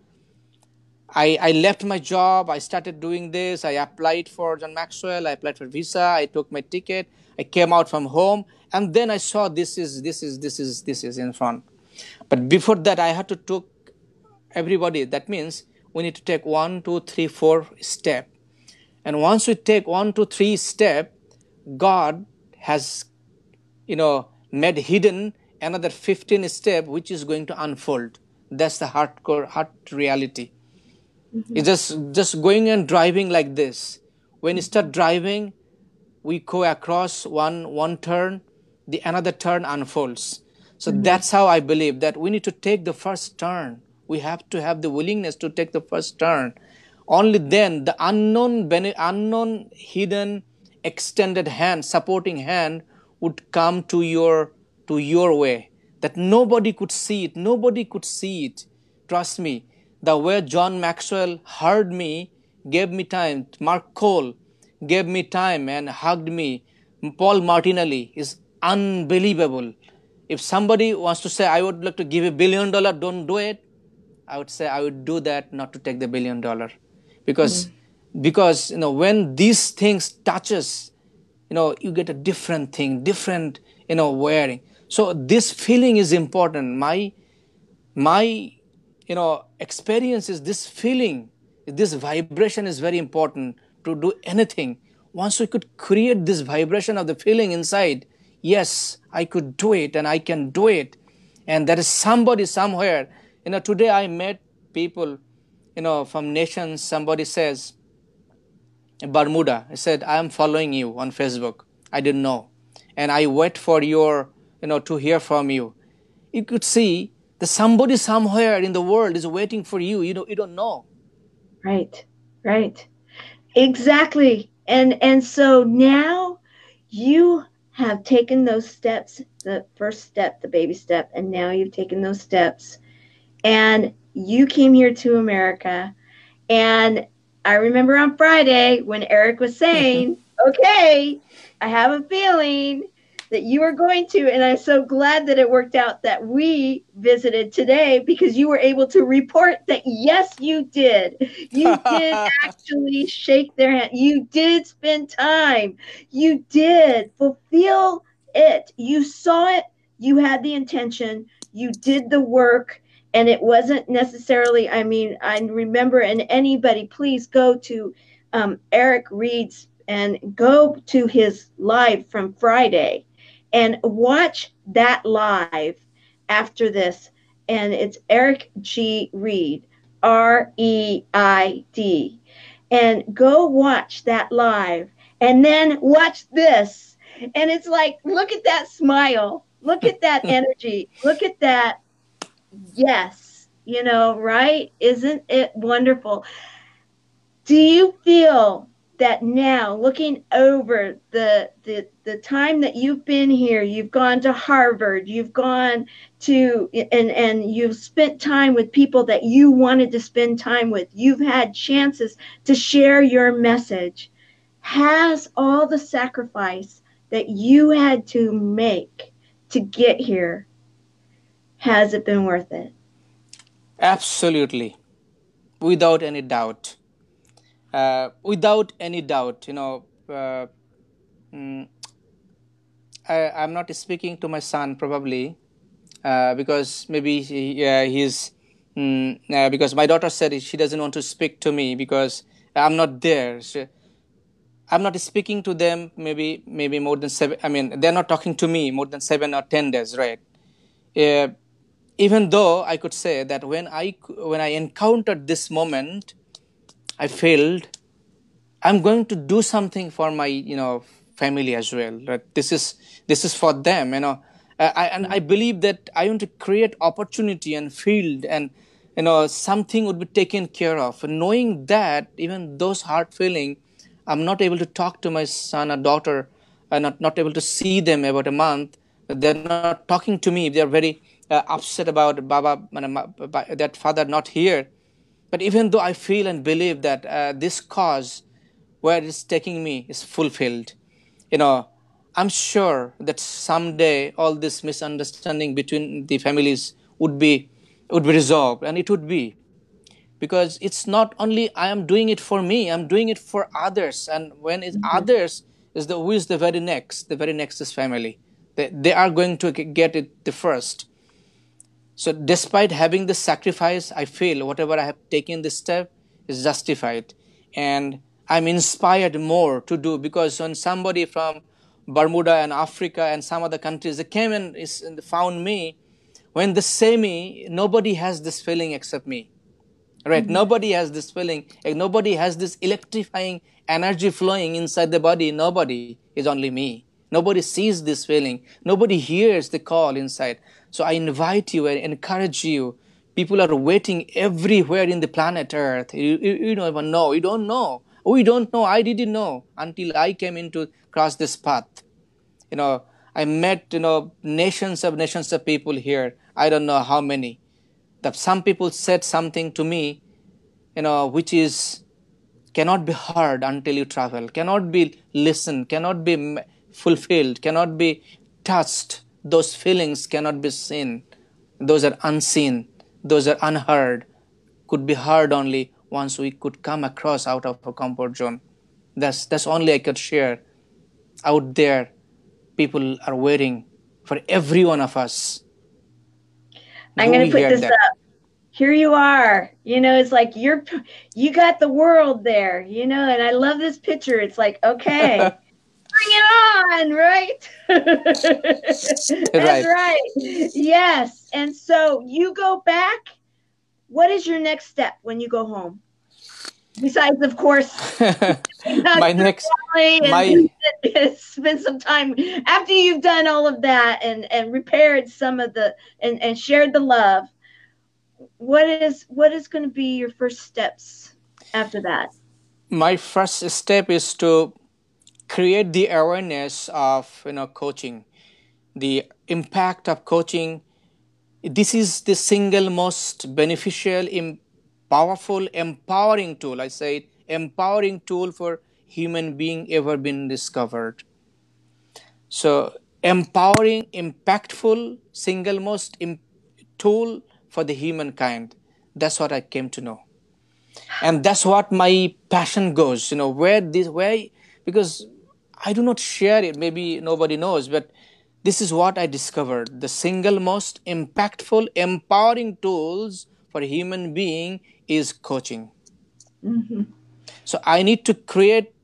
I left my job. I started doing this. I applied for John Maxwell. I applied for visa. I took my ticket. I came out from home, and then I saw this is in front. But before that, I had to take everybody. That means we need to take 1, 2, 3, 4 step. And once we take 1, 2, 3 step, God has, made hidden another 15 step, which is going to unfold. That's the heart reality. Mm-hmm. It's just going and driving like this. When you start driving, we go across one turn, the another turn unfolds. So that's how I believe that we need to take the first turn. We have to have the willingness to take the first turn. Only then the unknown hidden extended hand, supporting hand would come to your way, that nobody could see it. Trust me, the way John Maxwell heard me, gave me time. Mark Cole gave me time and hugged me. Paul Martinelli is unbelievable. If somebody wants to say, I would like to give $1 billion, don't do it, I would say I would do that not to take the $1 billion. Because when these things touches, you get a different thing, different, wearing. So this feeling is important. My experience is this feeling, this vibration is very important to do anything. Once we could create this vibration of the feeling inside, yes, I could do it and I can do it. And there is somebody somewhere. Today I met people from nations. Somebody says Bermuda. I said, I am following you on Facebook. I didn't know. And I wait for your, to hear from you. You could see that somebody somewhere in the world is waiting for you. You don't know. Right. Right. Exactly. And so now you have taken those steps, the first step, the baby step, and now you've taken those steps and you came here to America. And I remember on Friday when Eric was saying, okay, I have a feeling that you are going to. And I'm so glad that it worked out that we visited today because you were able to report that, yes, you did. You did actually shake their hand. You did spend time. You did fulfill it. You saw it. You had the intention. You did the work, and it wasn't necessarily, I mean, I remember, and anybody, please go to Eric Reed's and go to his live from Friday and watch that live after this. And it's Eric G. Reed, Reid. And go watch that live and then watch this. And it's like, look at that smile. Look at that energy. Look at that. Yes. Right? Isn't it wonderful? Do you feel that now, looking over the time that you've been here, you've gone to Harvard, you've gone to and you've spent time with people that you wanted to spend time with, you've had chances to share your message, has all the sacrifice that you had to make to get here, has it been worth it? Absolutely, without any doubt. Without any doubt, mm, I'm not speaking to my son probably because maybe because my daughter said she doesn't want to speak to me because I'm not there. I'm not speaking to them. Maybe more than 7. I mean, they're not talking to me more than 7 or 10 days, right? Uh, Even though I could say that when I encountered this moment, I felt I'm going to do something for my family as well. Right? This is for them. And I believe that I want to create opportunity and field, and something would be taken care of. And knowing that even those hard feeling, I'm not able to talk to my son or daughter, and not able to see them about a month. They're not talking to me. They're very upset about Baba, that father not here. But even though I feel and believe that this cause where it's taking me is fulfilled, you know, I'm sure that someday all this misunderstanding between the families would be resolved, and it would be, because it's not only I am doing it for me, I'm doing it for others. And when it's Mhm. others is who is the very next is family. They are going to get it the first. So, despite having this sacrifice, I feel whatever I have taken this step is justified. And I'm inspired more to do, because when somebody from Bermuda and Africa and some other countries, they came and found me, when they say me, nobody has this feeling except me. Right? Mhm. Nobody has this feeling. Nobody has this electrifying energy flowing inside the body. Nobody is only me. Nobody sees this feeling. Nobody hears the call inside. So I invite you and encourage you. People are waiting everywhere in the planet Earth. You don't even know. You don't know. We don't know. I didn't know until I came into cross this path. You know, I met nations of people here. I don't know how many. That some people said something to me, which is cannot be heard until you travel, cannot be listened, cannot be fulfilled, cannot be touched. Those feelings cannot be seen. Those are unseen. Those are unheard. Could be heard only once we could come across out of our comfort zone. That's only I could share. Out there, people are waiting for every one of us. I'm Do going we to put hear this that? up. Here you are. It's like you got the world there, and I love this picture. It's like, okay, bring it on, right? That's Right. right. Yes. And so you go back. What is your next step when you go home? Besides, of course, hug My your next, family my and spend some time after you've done all of that and repaired some of the and shared the love. What is going to be your first steps after that? my first step is to create the awareness of coaching, the impact of coaching. This is the single most beneficial, powerful, empowering tool. I say empowering tool for human being ever been discovered. So empowering, impactful, single most tool for the humankind. That's what I came to know, and that's what my passion goes. Where because I do not share it. Maybe nobody knows, but this is what I discovered: the single most impactful, empowering tools for a human being is coaching. Mm-hmm. So I need to create.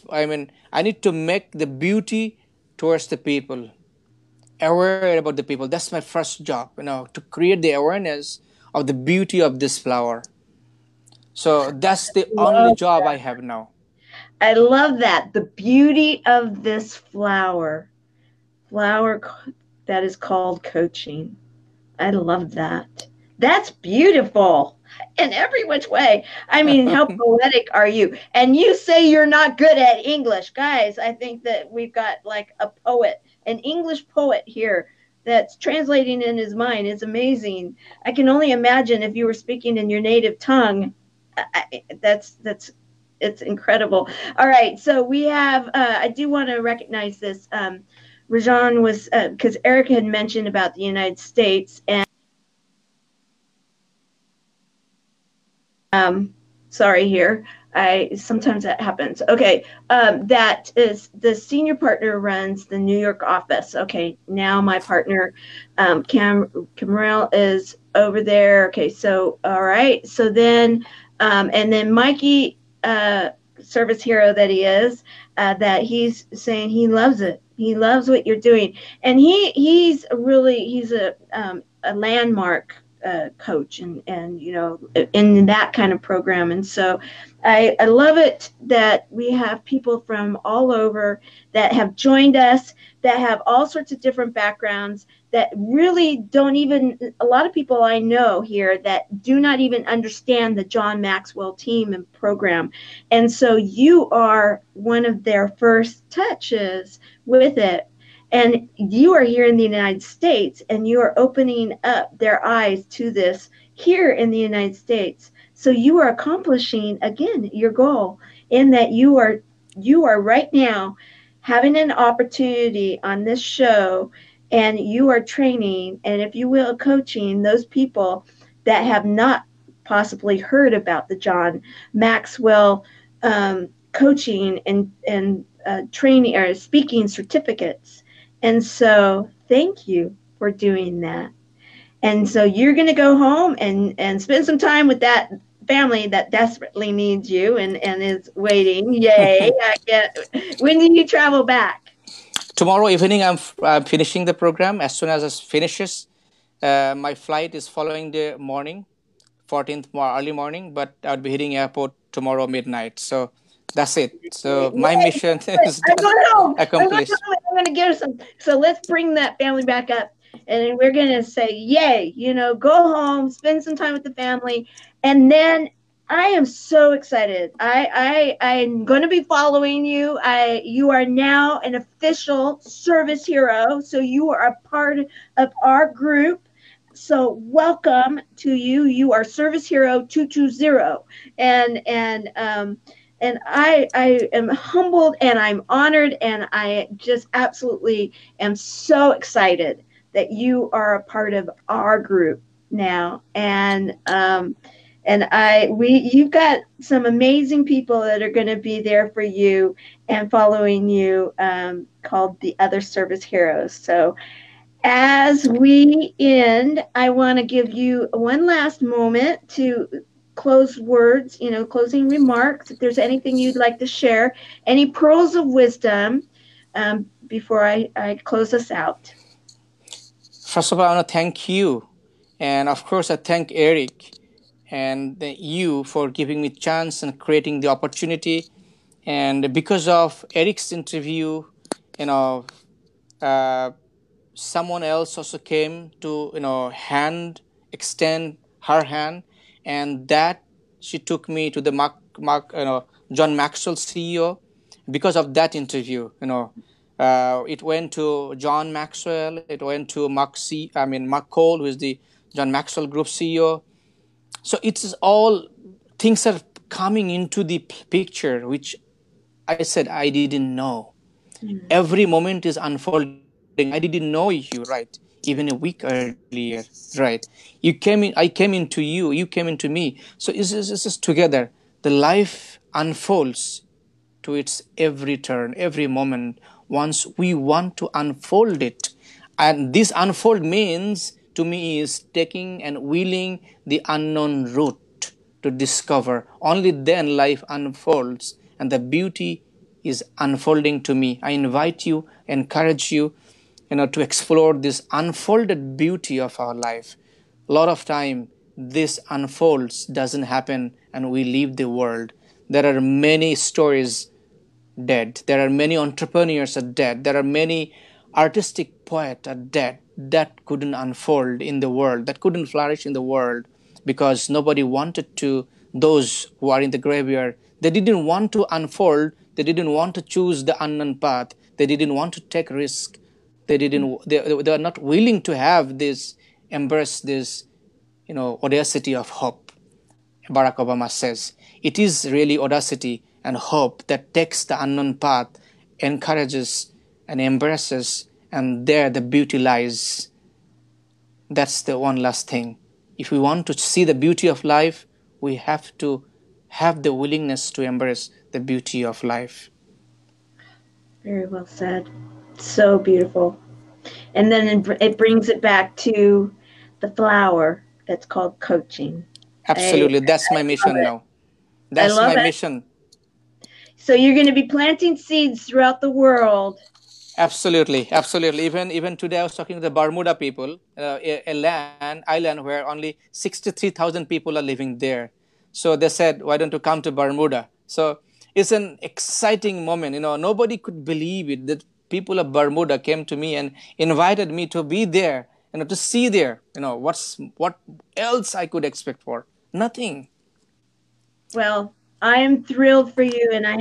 I need to make the beauty towards the people, aware about the people. That's my first job, to create the awareness of the beauty of this flower. So that's the only Love job I that. have now. I love that. The beauty of this flower that is called coaching. I love that. That's beautiful in every which way. I mean, how poetic are you? And you say you're not good at English. Guys, I think that we've got like a poet, an English poet here that's translating in his mind. It's amazing. I can only imagine if you were speaking in your native tongue. That's it's incredible. All right, so we have. I do want to recognize this. Rajan was because Eric had mentioned about the United States, and sorry here. I sometimes that happens. Okay, that is the senior partner runs the New York office. Okay, now my partner, Kamrul is over there. Okay, so all right, so then, and then Mikey, service hero that he is, that he's saying he loves it. He loves what you're doing, and he's a landmark coach and in that kind of program. And so I love it that we have people from all over that have joined us, that have all sorts of different backgrounds, that really don't even, a lot of people I know here that do not even understand the John Maxwell team and program. And so you are one of their first touches with it. And you are here in the United States and you are opening up their eyes to this here in the United States. So you are accomplishing again your goal in that you are right now having an opportunity on this show, and you are training and, if you will, coaching those people that have not possibly heard about the John Maxwell coaching and training or speaking certificates. And so thank you for doing that. And so you're going to go home and spend some time with that family that desperately needs you and is waiting. Yay. When do you travel back? Tomorrow evening, I'm finishing the program. As soon as it finishes, my flight is following the morning, 14th early morning, but I'll be hitting airport tomorrow midnight. So that's it. So my Yay. mission is I'm done, going home. I'm going accomplished. home and I'm going to give some. So let's bring that family back up. And we're going to say, yay, go home, spend some time with the family. And then I am so excited. I'm going to be following you. You are now an official service hero. So you are a part of our group. So welcome to you. You are Service Hero 220. And I am humbled and I'm honored and I just absolutely am so excited that you are a part of our group now. And you've got some amazing people that are going to be there for you and following you, called the Other Service Heroes. So As we end, I want to give you one last moment to close words, closing remarks. If there's anything you'd like to share, any pearls of wisdom before I close us out. First of all, I want to thank you. And of course, I thank Eric and you for giving me chance and creating the opportunity. And because of Eric's interview, you know, uh, someone else also came to hand extend her hand, and that she took me to the Mark John Maxwell CEO. Because of that interview, it went to John Maxwell, it went to Mark Cole, who is the John Maxwell Group CEO. So it's all things are coming into the picture, which I said I didn't know. Mm. Every moment is unfolding. I didn't know you, right? Even a week earlier, right? You came in, I came into you came into me. So it's just together. The life unfolds to its every turn, every moment, once we want to unfold it. And this unfold means to me is taking and wheeling the unknown route to discover. Only then life unfolds and the beauty is unfolding to me. I invite you, encourage you, to explore this unfolded beauty of our life. A lot of time this unfolds doesn't happen and we leave the world. There are many stories dead. There are many entrepreneurs are dead. There are many artistic poets are dead that couldn't unfold in the world, that couldn't flourish in the world because nobody wanted to. Those who are in the graveyard, they didn't want to unfold. They didn't want to choose the unknown path. They didn't want to take risk. They didn't. They are not willing to have this embrace this audacity of hope. Barack Obama says. It is really audacity and hope that takes the unknown path, encourages and embraces, and there the beauty lies. That's the one last thing. If we want to see the beauty of life, we have to have the willingness to embrace the beauty of life. Very well said. So beautiful. And then it brings it back to the flower that's called coaching. I, Absolutely. That's my I love mission it. now. I That's love my it. mission. So you're going to be planting seeds throughout the world. Absolutely, absolutely. Even today, I was talking to the Bermuda people, a island where only 63,000 people are living there. So they said, "Why don't you come to Bermuda?" So it's an exciting moment. Nobody could believe it that people of Bermuda came to me and invited me to be there. To see there. What else I could expect for? Nothing. Well, I am thrilled for you, and I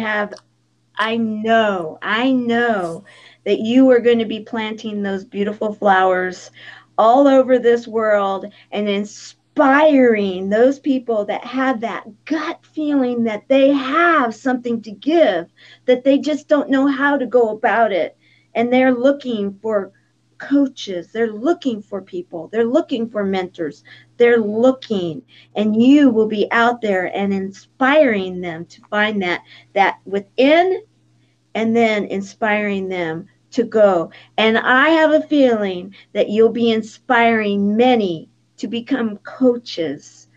know that you are going to be planting those beautiful flowers all over this world and inspiring those people that have that gut feeling that they have something to give, that they just don't know how to go about it. And they're looking for coaches, they're looking for people, they're looking for mentors, they're looking, and you will be out there and inspiring them to find that within, and then inspiring them to go. And I have a feeling that you'll be inspiring many to become coaches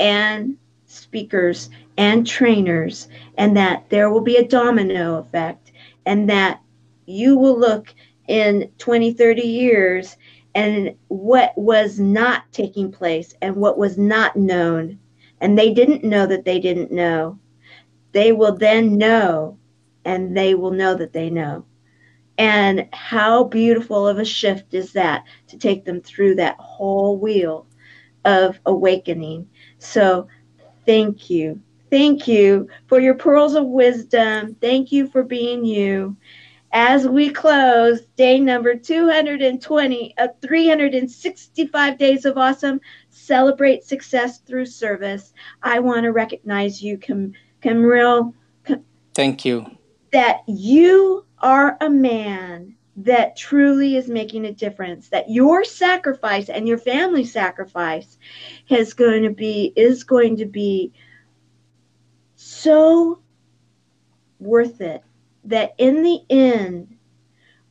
and speakers and trainers, and that there will be a domino effect, and that you will look in 20, 30 years and what was not taking place and what was not known, and they didn't know that they didn't know, they will then know, and they will know that they know. And how beautiful of a shift is that to take them through that whole wheel of awakening. So, thank you. Thank you for your pearls of wisdom. Thank you for being you. As we close day number 220 of 365 days of awesome, celebrate success through service. I want to recognize you, Kamrul, Thank you. that you are a man that truly is making a difference, that your sacrifice and your family's sacrifice is going to be so worth it, that in the end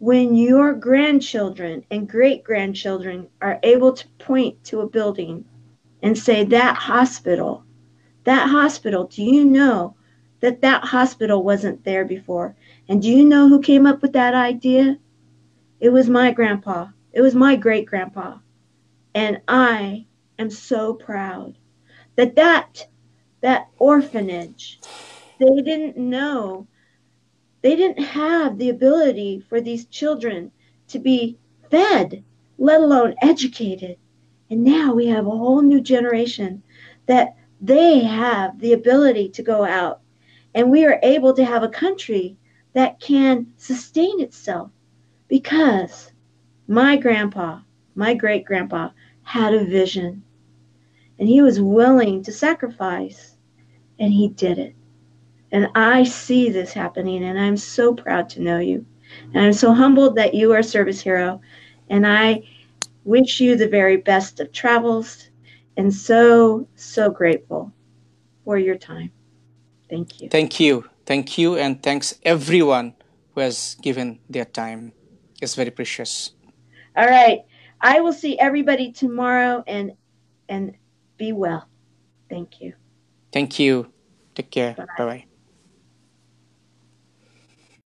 when your grandchildren and great grandchildren are able to point to a building and say, that hospital, do you know that that hospital wasn't there before? And do you know who came up with that idea? It was my grandpa. It was my great grandpa. And I am so proud that that orphanage, they didn't know, they didn't have the ability for these children to be fed, let alone educated. And now we have a whole new generation that they have the ability to go out, and we are able to have a country that can sustain itself because my grandpa, my great grandpa, had a vision, and he was willing to sacrifice, and he did it. And I see this happening, and I'm so proud to know you. And I'm so humbled that you are a service hero. And I wish you the very best of travels, and so, so grateful for your time. Thank you. Thank you. Thank you. And thanks everyone who has given their time. It's very precious. All right. I will see everybody tomorrow, and be well. Thank you. Thank you. Take care. Bye Bye. bye.